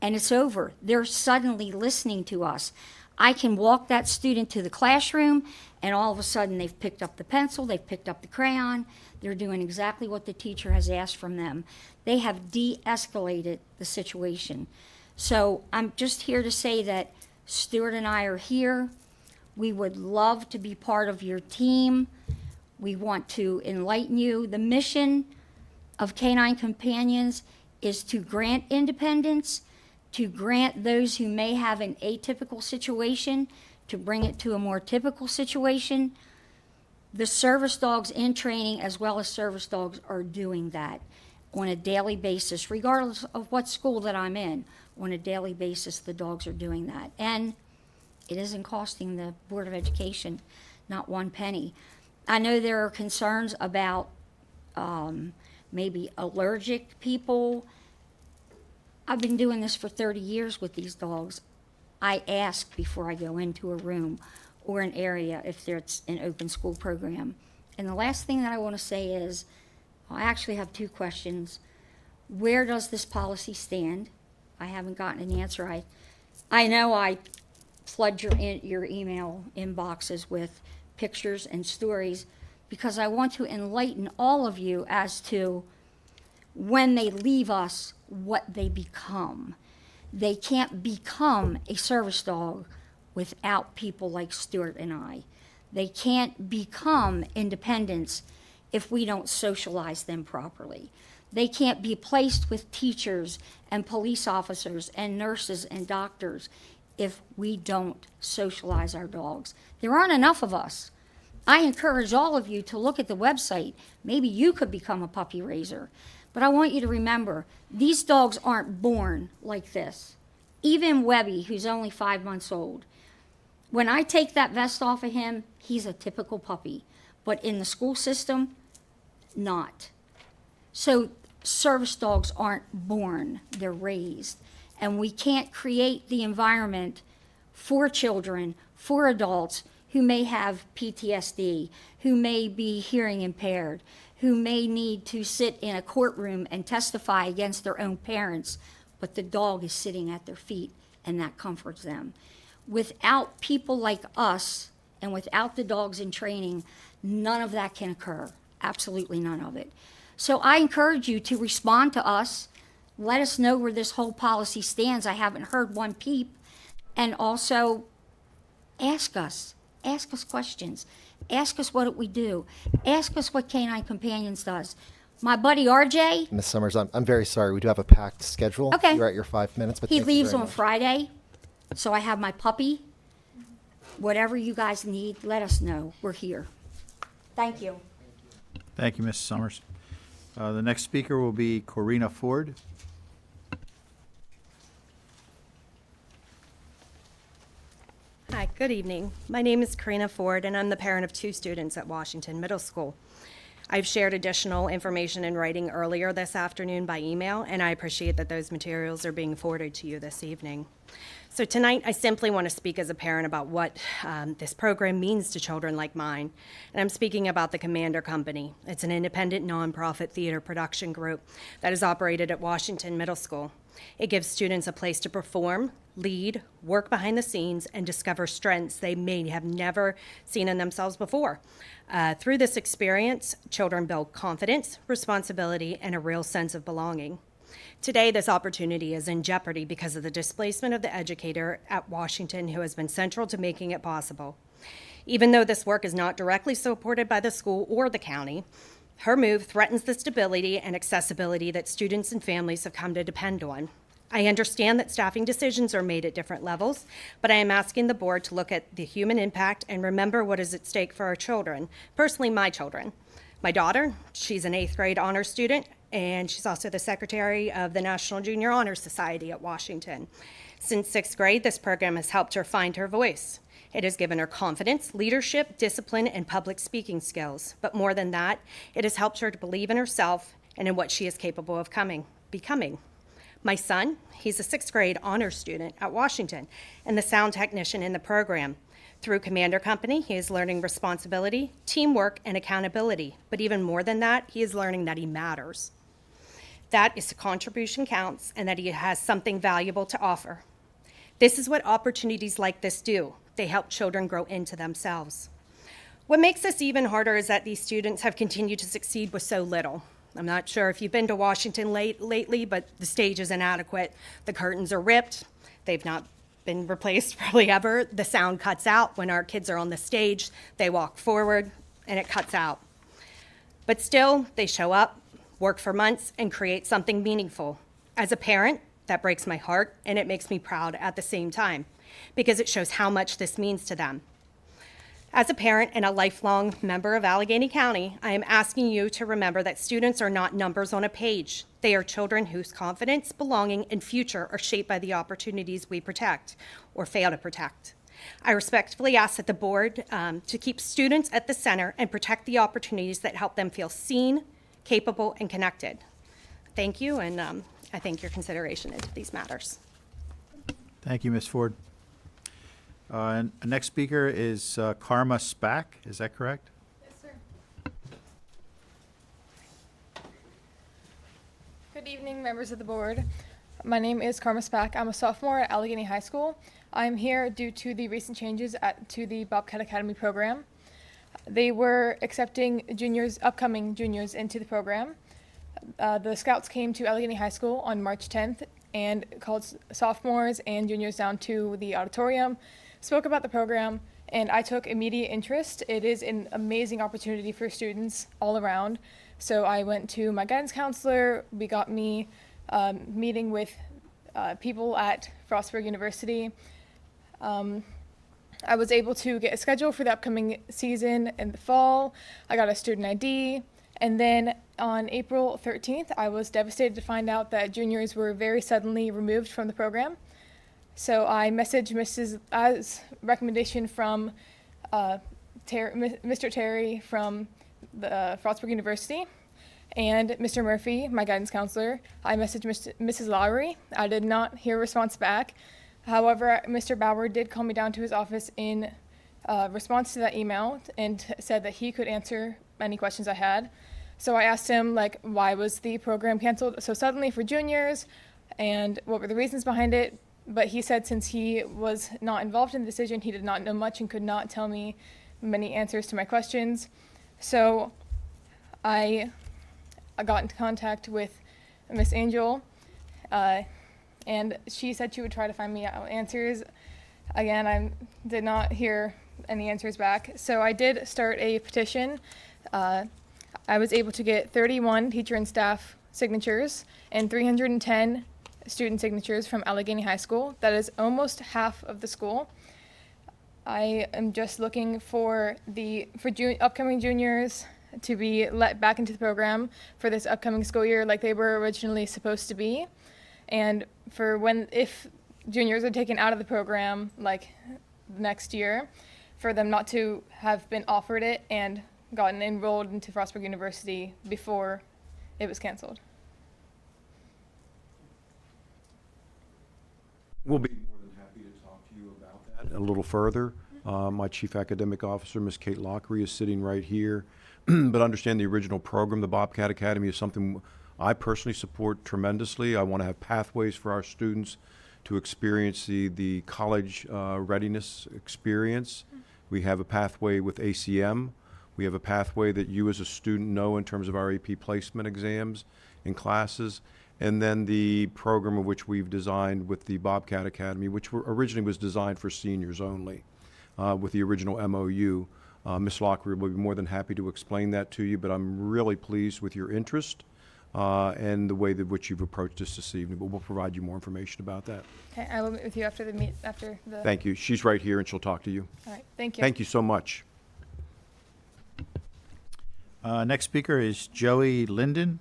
And it's over. They're suddenly listening to us. I can walk that student to the classroom, and all of a sudden they've picked up the pencil, they've picked up the crayon, they're doing exactly what the teacher has asked from them. They have de-escalated the situation. So I'm just here to say that Stuart and I are here. We would love to be part of your team. We want to enlighten you. The mission of canine companions is to grant independence, to grant those who may have an atypical situation, to bring it to a more typical situation. The service dogs in training, as well as service dogs, are doing that on a daily basis, regardless of what school that I'm in. On a daily basis, the dogs are doing that. And it isn't costing the Board of Education not one penny. I know there are concerns about maybe allergic people. I've been doing this for 30 years with these dogs. I ask before I go into a room or an area if there's an open school program. And the last thing that I want to say is, I actually have two questions. Where does this policy stand? I haven't gotten an answer. I know I flood your email inboxes with pictures and stories because I want to enlighten all of you as to when they leave us, what they become. They can't become a service dog without people like Stuart and I. They can't become independents if we don't socialize them properly. They can't be placed with teachers and police officers and nurses and doctors if we don't socialize our dogs. There aren't enough of us. I encourage all of you to look at the website. Maybe you could become a puppy raiser. But I want you to remember, these dogs aren't born like this. Even Webby, who's only 5 months old, when I take that vest off of him, he's a typical puppy. But in the school system, not. So service dogs aren't born, they're raised. And we can't create the environment for children, for adults who may have PTSD, who may be hearing impaired, who may need to sit in a courtroom and testify against their own parents, but the dog is sitting at their feet and that comforts them. Without people like us and without the dogs in training, none of that can occur. Absolutely none of it. So I encourage you to respond to us. Let us know where this whole policy stands. I haven't heard one peep. And also ask us questions. Ask us what we do. Ask us what Canine Companions does. My buddy RJ. Ms. Summers, I'm very sorry. We do have a packed schedule. Okay. You're at your 5 minutes, but He thank you leaves very on much. Friday, so I have my puppy. Whatever you guys need, let us know. We're here. Thank you. Thank you, Mrs. Summers. The next speaker will be Corina Ford. Hi, good evening. My name is Corina Ford, and I'm the parent of 2 students at Washington Middle School. I've shared additional information in writing earlier this afternoon by email, and I appreciate that those materials are being forwarded to you this evening. So tonight, I simply want to speak as a parent about what this program means to children like mine. And I'm speaking about the Commander Company. It's an independent nonprofit theater production group that is operated at Washington Middle School. It gives students a place to perform, lead, work behind the scenes, and discover strengths they may have never seen in themselves before. Through this experience, children build confidence, responsibility, and a real sense of belonging. Today, this opportunity is in jeopardy because of the displacement of the educator at Washington who has been central to making it possible. Even though this work is not directly supported by the school or the county, her move threatens the stability and accessibility that students and families have come to depend on. I understand that staffing decisions are made at different levels, but I am asking the board to look at the human impact and remember what is at stake for our children, personally my children. My daughter, she's an 8th grade honors student, and she's also the secretary of the National Junior Honor Society at Washington. Since 6th grade, this program has helped her find her voice. It has given her confidence, leadership, discipline, and public speaking skills. But more than that, it has helped her to believe in herself and in what she is capable of becoming. My son, he's a 6th grade honors student at Washington and the sound technician in the program. Through Commander Company, he is learning responsibility, teamwork, and accountability. But even more than that, he is learning that he matters. That his contribution counts and that he has something valuable to offer. This is what opportunities like this do. They help children grow into themselves. What makes this even harder is that these students have continued to succeed with so little. I'm not sure if you've been to Washington lately, but the stage is inadequate. The curtains are ripped. They've not been replaced probably ever. The sound cuts out when our kids are on the stage. They walk forward and it cuts out. But still, they show up, work for months, and create something meaningful. As a parent, that breaks my heart, and it makes me proud at the same time, because it shows how much this means to them. As a parent and a lifelong member of Allegany County, I am asking you to remember that students are not numbers on a page. They are children whose confidence, belonging, and future are shaped by the opportunities we protect or fail to protect. I respectfully ask that the board to keep students at the center and protect the opportunities that help them feel seen, capable, and connected. Thank you, and I thank your consideration into these matters. Thank you, Ms. Ford. And the next speaker is Karma Spack. Is that correct? Yes, sir. Good evening, members of the board. My name is Karma Spack. I'm a sophomore at Allegany High School. I'm here due to the recent changes to the Bobcat Academy program. They were accepting upcoming juniors into the program. The scouts came to Allegany High School on March 10th and called sophomores and juniors down to the auditorium, spoke about the program, and I took immediate interest. It is an amazing opportunity for students all around. So I went to my guidance counselor. We got me meeting with people at Frostburg University. I was able to get a schedule for the upcoming season in the fall. I got a student ID. And then on April 13th, I was devastated to find out that juniors were very suddenly removed from the program. So I messaged Mrs. recommendation from Mr. Terry from the Frostburg University and Mr. Murphy, my guidance counselor. I messaged Mrs. Lowry. I did not hear a response back. However, Mr. Bauer did call me down to his office in response to that email and said that he could answer any questions I had. So I asked him, why was the program canceled so suddenly for juniors and what were the reasons behind it? But he said since he was not involved in the decision, he did not know much and could not tell me many answers to my questions. So I got into contact with Miss Angel, and she said she would try to find me out answers. Again, I did not hear any answers back. So I did start a petition. I was able to get 31 teacher and staff signatures and 310 student signatures from Allegany High School. That is almost half of the school. I am just looking for upcoming juniors to be let back into the program for this upcoming school year like they were originally supposed to be. And if juniors are taken out of the program like next year, for them not to have been offered it and gotten enrolled into Frostburg University before it was canceled. We'll be more than happy to talk to you about that a little further. My Chief Academic Officer, Ms. Kate Lockery, is sitting right here. But understand the original program, the Bobcat Academy, is something I personally support tremendously. I want to have pathways for our students to experience the college readiness experience. We have a pathway with ACM. We have a pathway that you as a student know in terms of our AP placement exams and classes. And then the program of which we've designed with the Bobcat Academy, which originally was designed for seniors only, with the original MOU. Ms. Lockery will be more than happy to explain that to you, but I'm really pleased with your interest and the way that which you've approached this evening. But we'll provide you more information about that. Okay, I will meet with you after the Thank you. She's right here and she'll talk to you. All right, thank you. Thank you so much. Next speaker is Joey Leiden.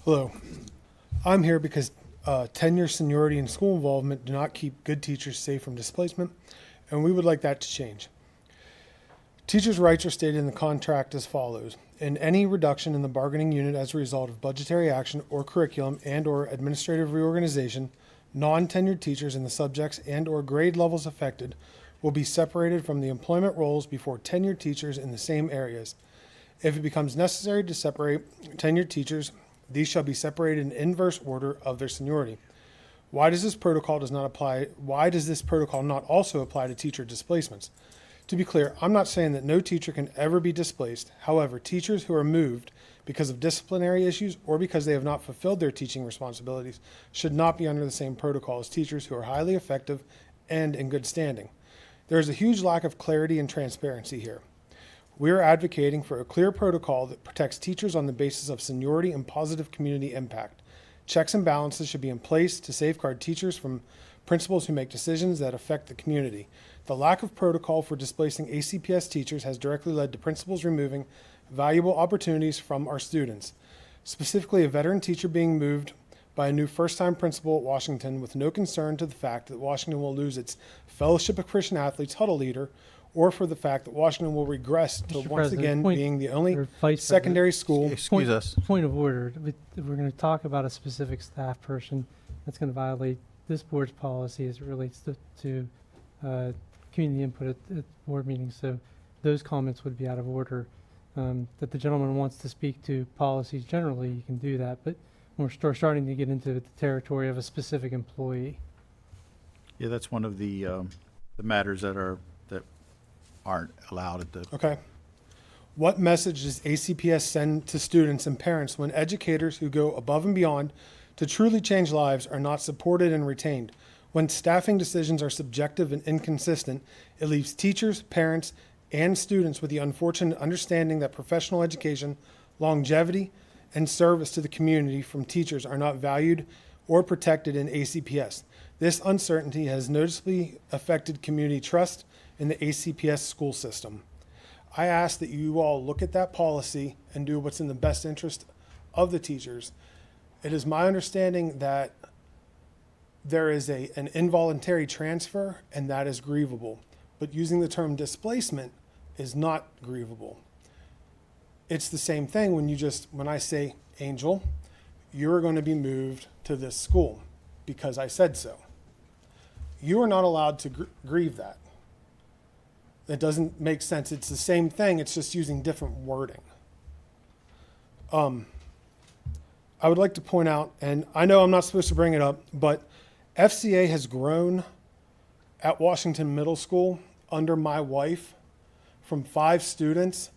Hello. I'm here because tenure, seniority, and school involvement do not keep good teachers safe from displacement, and we would like that to change. Teachers' rights are stated in the contract as follows. In any reduction in the bargaining unit as a result of budgetary action or curriculum and/or administrative reorganization, non-tenured teachers in the subjects and/or grade levels affected will be separated from the employment roles before tenured teachers in the same areas. If it becomes necessary to separate tenured teachers, these shall be separated in inverse order of their seniority. Why does this protocol not also apply to teacher displacements? To be clear, I'm not saying that no teacher can ever be displaced. However, teachers who are moved because of disciplinary issues or because they have not fulfilled their teaching responsibilities should not be under the same protocol as teachers who are highly effective and in good standing. There is a huge lack of clarity and transparency here. We are advocating for a clear protocol that protects teachers on the basis of seniority and positive community impact. Checks and balances should be in place to safeguard teachers from principals who make decisions that affect the community. The lack of protocol for displacing ACPS teachers has directly led to principals removing valuable opportunities from our students, specifically a veteran teacher being moved by a new first-time principal at Washington with no concern to the fact that Washington will lose its Fellowship of Christian Athletes huddle leader, or for the fact that Washington will regress to Mr. once President, again point- being the only or Vice secondary President. school. Excuse us. Point of order. We're going to talk about a specific staff person that's going to violate this board's policy as it relates to community input at board meetings. So those comments would be out of order. That the gentleman wants to speak to policies generally, you can do that. But we're starting to get into the territory of a specific employee. Yeah, that's one of the matters that aren't allowed at the. Okay. What message does ACPS send to students and parents when educators who go above and beyond to truly change lives are not supported and retained? When staffing decisions are subjective and inconsistent, it leaves teachers, parents, and students with the unfortunate understanding that professional education, longevity, and service to the community from teachers are not valued or protected in ACPS. This uncertainty has noticeably affected community trust in the ACPS school system. I ask that you all look at that policy and do what's in the best interest of the teachers. It is my understanding that there is an involuntary transfer, and that is grievable. But using the term displacement is not grievable. It's the same thing when I say, Angel, you're going to be moved to this school because I said so. You are not allowed to grieve that. That doesn't make sense. It's the same thing. It's just using different wording. I would like to point out, and I know I'm not supposed to bring it up, but FCA has grown at Washington Middle School under my wife from 5 students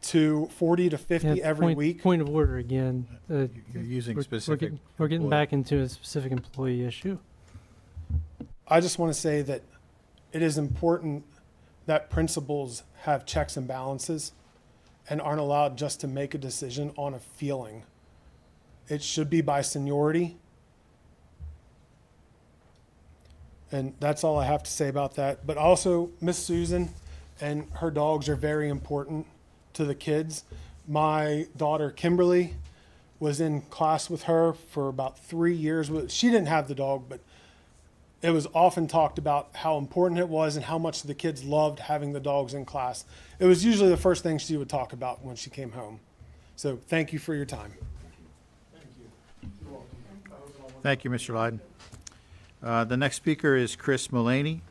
to 40 to 50 every week. Point of order again. You're using specific. We're getting back into a specific employee issue. I just want to say that it is important that principals have checks and balances and aren't allowed just to make a decision on a feeling. It should be by seniority. And that's all I have to say about that. But also, Miss Susan and her dogs are very important to the kids. My daughter, Kimberly, was in class with her for about 3 years. She didn't have the dog, but it was often talked about how important it was and how much the kids loved having the dogs in class. It was usually the first thing she would talk about when she came home. So thank you for your time. Thank you, Mr. Lyden. The next speaker is Chris Mullaney.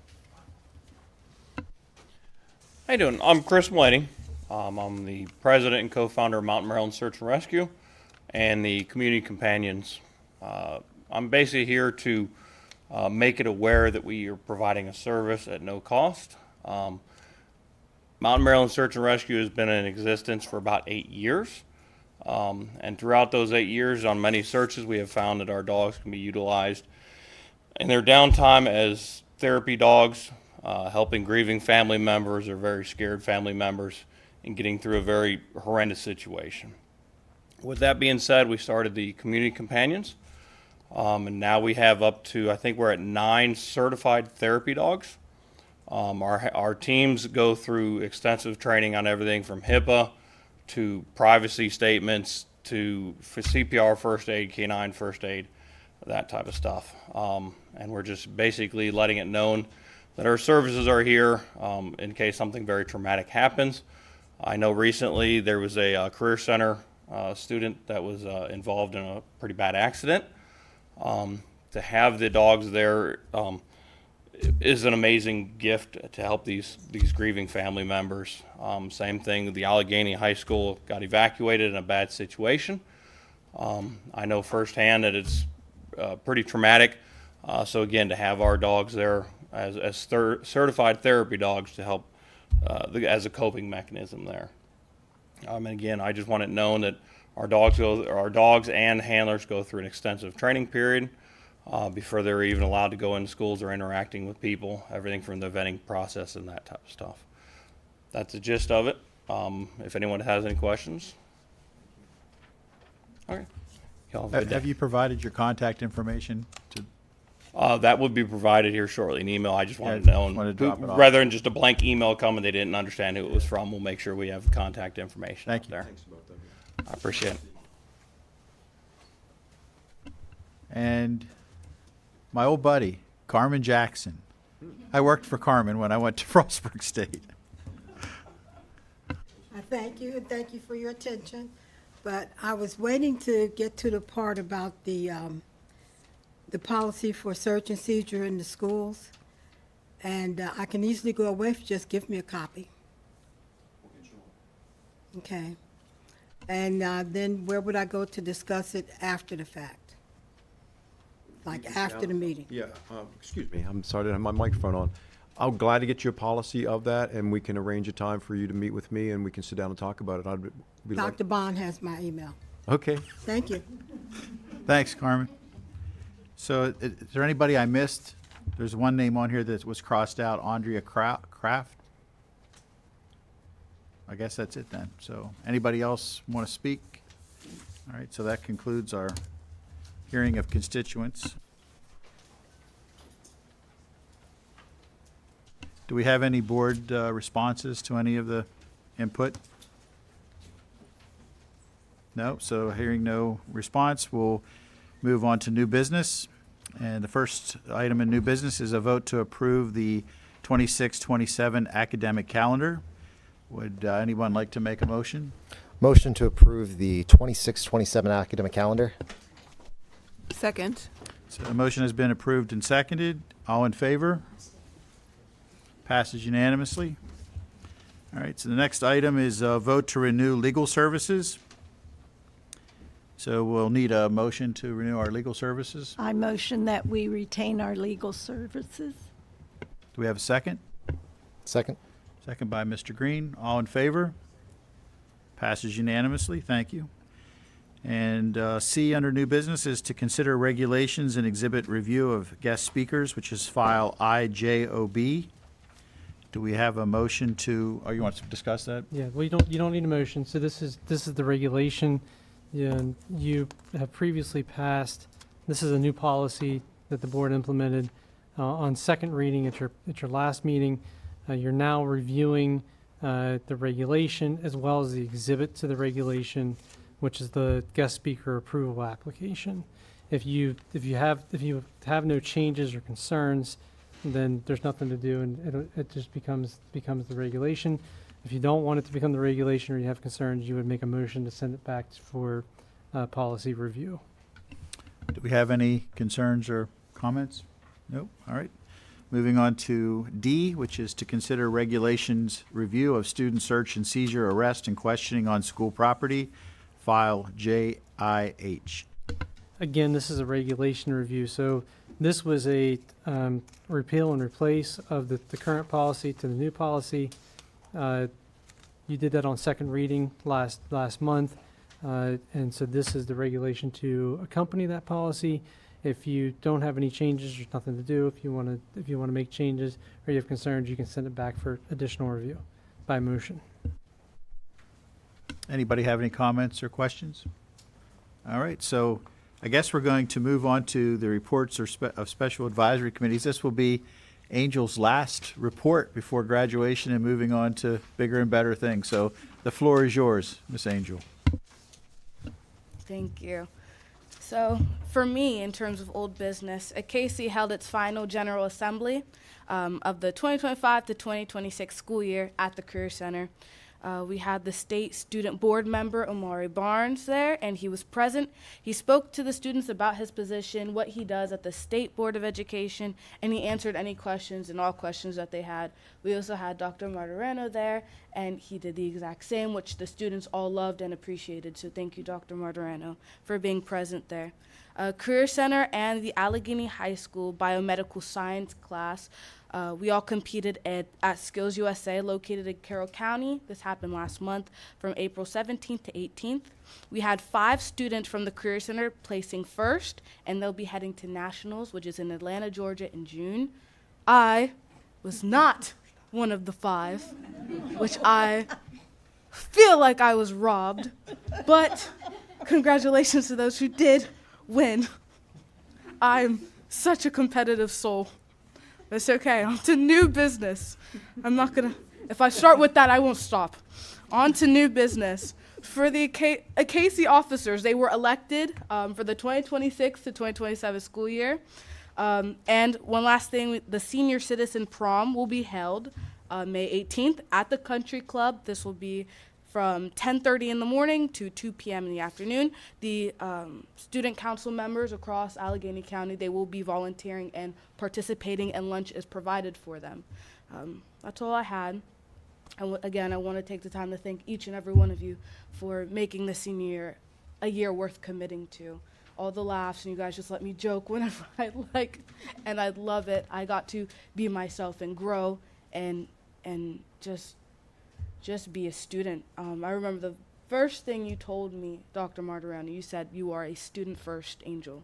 How you doing? I'm Chris Mullaney. I'm the president and co-founder of Mountain Maryland Search and Rescue and the Community Companions. I'm basically here to make it aware that we are providing a service at no cost. Mountain Maryland Search and Rescue has been in existence for about 8 years. And throughout those 8 years, on many searches, we have found that our dogs can be utilized in their downtime as therapy dogs, helping grieving family members or very scared family members in getting through a very horrendous situation. With that being said, we started the Community Companions, and now we have up to, I think we're at 9 certified therapy dogs. Our teams go through extensive training on everything from HIPAA to privacy statements to CPR first aid, canine first aid, that type of stuff. And we're just basically letting it known that our services are here in case something very traumatic happens. I know recently there was a Career Center student that was involved in a pretty bad accident. To have the dogs there is an amazing gift to help these grieving family members. Same thing, the Allegany High School got evacuated in a bad situation. I know firsthand that it's pretty traumatic. So again, to have our dogs there as certified therapy dogs to help as a coping mechanism there. And again, I just want it known that our dogs and handlers go through an extensive training period. before they're even allowed to go into schools or interacting with people, everything from the vetting process and that type of stuff. That's the gist of it. If anyone has any questions. Okay. Y'all have a good day. Have you provided your contact information to? That would be provided here shortly. An email, I just wanted to know. wanted to drop it off. Rather than just a blank email coming, they didn't understand who it was from. We'll make sure we have contact information Thank out you. there. Thanks about that. I appreciate it. And my old buddy, Carmen Jackson. I worked for Carmen when I went to Frostburg State. I thank you, and thank you for your attention. But I was waiting to get to the part about the policy for search and seizure in the schools. And I can easily go away if you just give me a copy. Okay. And then where would I go to discuss it after the fact? Like after the meeting? Yeah, excuse me, I'm sorry, I didn't have my microphone on. I'm glad to get you a policy of that, and we can arrange a time for you to meet with me, and we can sit down and talk about it. I'd be Dr. Bond has my email. Okay. Thank you. Thanks, Carmen. So is there anybody I missed? There's one name on here that was crossed out, Andrea Kraft. I guess that's it then. So anybody else want to speak? All right, so that concludes our hearing of constituents. Do we have any board responses to any of the input? No, so hearing no response, we'll move on to new business. And the first item in new business is a vote to approve the 26-27 academic calendar. Would anyone like to make a motion? Motion to approve the 26-27 academic calendar. Second. So the motion has been approved and seconded. All in favor? Passes unanimously. All right, so the next item is a vote to renew legal services. So we'll need a motion to renew our legal services. I motion that we retain our legal services. Do we have a second? Second. Second by Mr. Green. All in favor? Passes unanimously. Thank you. And C under new business is to consider regulations and exhibit review of guest speakers, which is file IJOB. Do we have a motion to, oh, you want to discuss that? Yeah, well, you don't need a motion. So this is the regulation. You have previously passed. This is a new policy that the board implemented on second reading at your last meeting. You're now reviewing the regulation as well as the exhibit to the regulation, which is the guest speaker approval application. If you have no changes or concerns, then there's nothing to do, and it just becomes the regulation. If you don't want it to become the regulation or you have concerns, you would make a motion to send it back for policy review. Do we have any concerns or comments? Nope. All right. Moving on to D, which is to consider regulations review of student search and seizure, arrest, and questioning on school property, file JIH. Again, this is a regulation review. So this was a repeal and replace of the current policy to the new policy. You did that on second reading last month. And so this is the regulation to accompany that policy. If you don't have any changes, there's nothing to do. If you want to make changes or you have concerns, you can send it back for additional review by motion. Anybody have any comments or questions? All right, so I guess we're going to move on to the reports of special advisory committees. This will be Angel's last report before graduation and moving on to bigger and better things. So the floor is yours, Miss Angel. Thank you. So for me, in terms of old business, ACPS held its final General Assembly of the 2025 to 2026 school year at the Career Center. We had the state student board member, Omari Barnes, there, and he was present. He spoke to the students about his position, what he does at the State Board of Education, and he answered any questions and all questions that they had. We also had Dr. Martireno there, and he did the exact same, which the students all loved and appreciated. So thank you, Dr. Martireno, for being present there. Career Center and the Allegany High School biomedical science class We all competed at Skills USA, located in Carroll County. This happened last month from April 17th to 18th. We had 5 students from the Career Center placing first, and they'll be heading to Nationals, which is in Atlanta, Georgia in June. I was not one of the 5, which I feel like I was robbed, but congratulations to those who did win. I'm such a competitive soul. It's okay, on to new business. I'm not gonna, if I start with that, I won't stop. On to new business. For the ACPS officers, they were elected for the 2026 to 2027 school year. And one last thing, the senior citizen prom will be held May 18th at the Country Club. This will be from 10:30 in the morning to 2 p.m. in the afternoon. The student council members across Allegany County, they will be volunteering and participating, and lunch is provided for them. That's all I had. Again, I want to take the time to thank each and every one of you for making the senior year a year worth committing to. All the laughs, and you guys just let me joke whenever I like, and I love it. I got to be myself and grow and just be a student. I remember the first thing you told me, Dr. Martirano, you said you are a student first angel,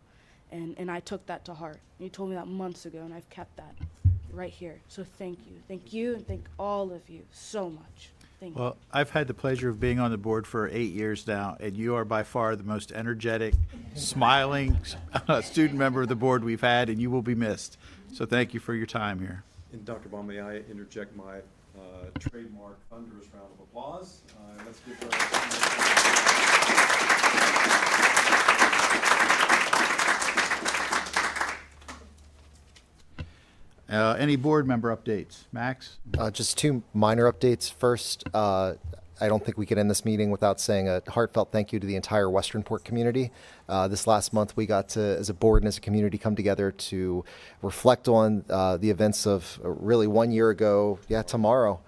and I took that to heart. You told me that months ago, and I've kept that right here. So thank you, and thank all of you so much. Thank you. Well, I've had the pleasure of being on the board for 8 years now, and you are by far the most energetic, smiling student member of the board we've had, and you will be missed. So thank you for your time here. And Dr. Baum, may I interject my trademark thunderous round of applause? Let's give Any board member updates? Max? Just 2 minor updates. First, I don't think we could end this meeting without saying a heartfelt thank you to the entire Westernport community. This last month, we got to, as a board and as a community, come together to reflect on the events of really 1 year ago, tomorrow.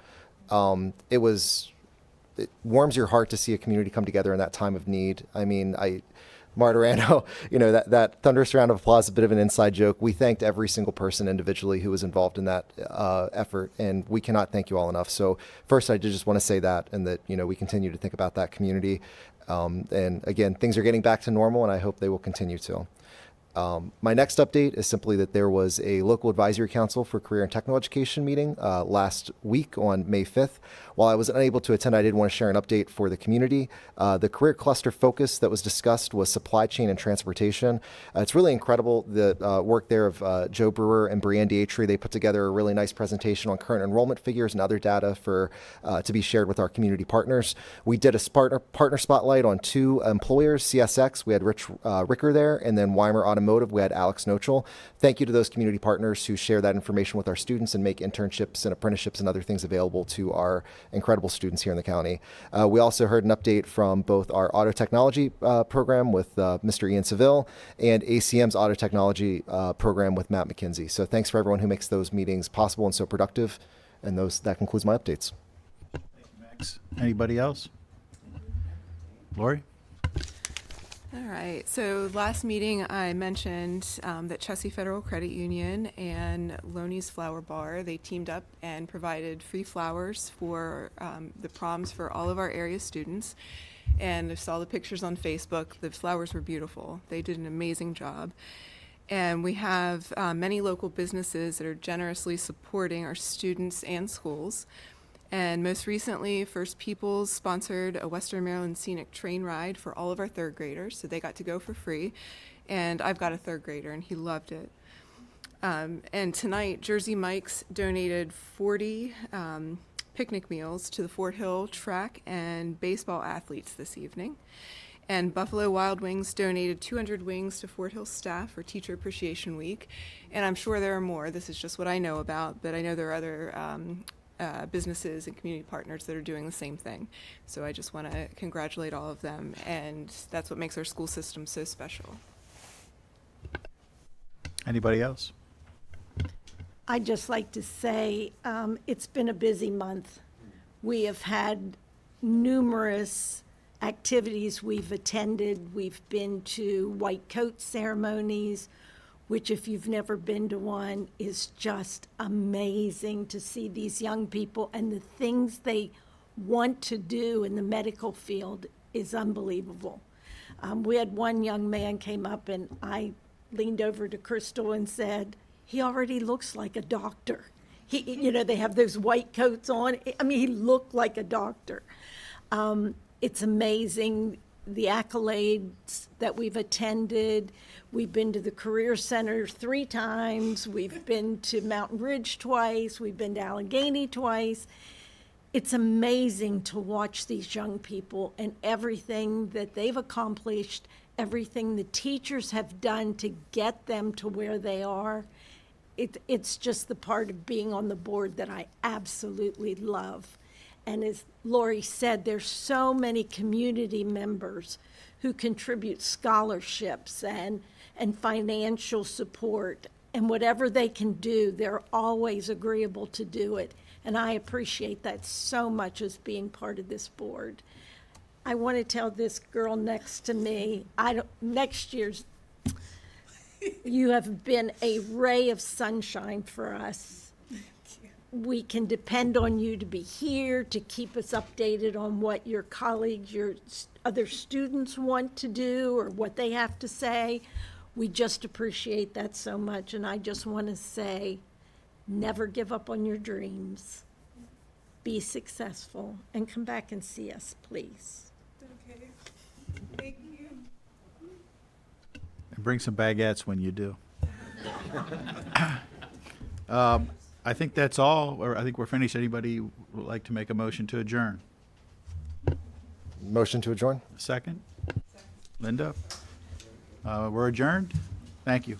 It warms your heart to see a community come together in that time of need. I mean, Martirano, that thunderous round of applause is a bit of an inside joke. We thanked every single person individually who was involved in that effort, and we cannot thank you all enough. So first, I just want to say that, and that, we continue to think about that community. And again, things are getting back to normal, and I hope they will continue to. My next update is simply that there was a local advisory council for career and technical education meeting last week on May 5th. While I was unable to attend, I did want to share an update for the community. The career cluster focus that was discussed was supply chain and transportation. It's really incredible the work there of Joe Brewer and Brianne Dietry. They put together a really nice presentation on current enrollment figures and other data for to be shared with our community partners. We did a partner spotlight on 2 employers, CSX, we had Rich Ricker there, and then Weimer Automotive, we had Alex Nochel. Thank you to those community partners who share that information with our students and make internships and apprenticeships and other things available to our incredible students here in the county. We also heard an update from both our auto technology program with Mr. Ian Seville and ACM's auto technology program with Matt McKenzie. So thanks for everyone who makes those meetings possible and so productive. And that concludes my updates. Thank you, Max. Anybody else? Lori? All right, so last meeting I mentioned that Chesapeake Federal Credit Union and Loney's Flower Bar, they teamed up and provided free flowers for the proms for all of our area students. And I saw the pictures on Facebook. The flowers were beautiful. They did an amazing job. And we have many local businesses that are generously supporting our students and schools. And most recently, First Peoples sponsored a Western Maryland scenic train ride for all of our 3rd graders, so they got to go for free. And I've got a 3rd grader, and he loved it. And tonight, Jersey Mike's donated 40 picnic meals to the Fort Hill track and baseball athletes this evening. And Buffalo Wild Wings donated 200 wings to Fort Hill staff for Teacher Appreciation Week. And I'm sure there are more. This is just what I know about, but I know there are other businesses and community partners that are doing the same thing. So I just want to congratulate all of them, and that's what makes our school system so special. Anybody else? I'd just like to say it's been a busy month. We have had numerous activities we've attended. We've been to white coat ceremonies. which if you've never been to one is just amazing to see these young people and the things they want to do in the medical field is unbelievable. We had one young man came up and I leaned over to Crystal and said, he already looks like a doctor. They have those white coats on. I mean, he looked like a doctor. It's amazing the accolades that we've attended. We've been to the Career Center 3 times. We've been to Mountain Ridge twice. We've been to Allegany twice. It's amazing to watch these young people and everything that they've accomplished, everything the teachers have done to get them to where they are. It's just the part of being on the board that I absolutely love. And as Lori said, there's so many community members who contribute scholarships and financial support. And whatever they can do, they're always agreeable to do it. And I appreciate that so much as being part of this board. I want to tell this girl next to me, next year's, you have been a ray of sunshine for us. We can depend on you to be here, to keep us updated on what your colleagues, your other students want to do or what they have to say. We just appreciate that so much. And I just want to say, never give up on your dreams. Be successful and come back and see us, please. Okay. Thank you. And bring some baguettes when you do. I think that's all, or I think we're finished. Anybody would like to make a motion to adjourn? Motion to adjourn? Second? Linda? We're adjourned. Thank you.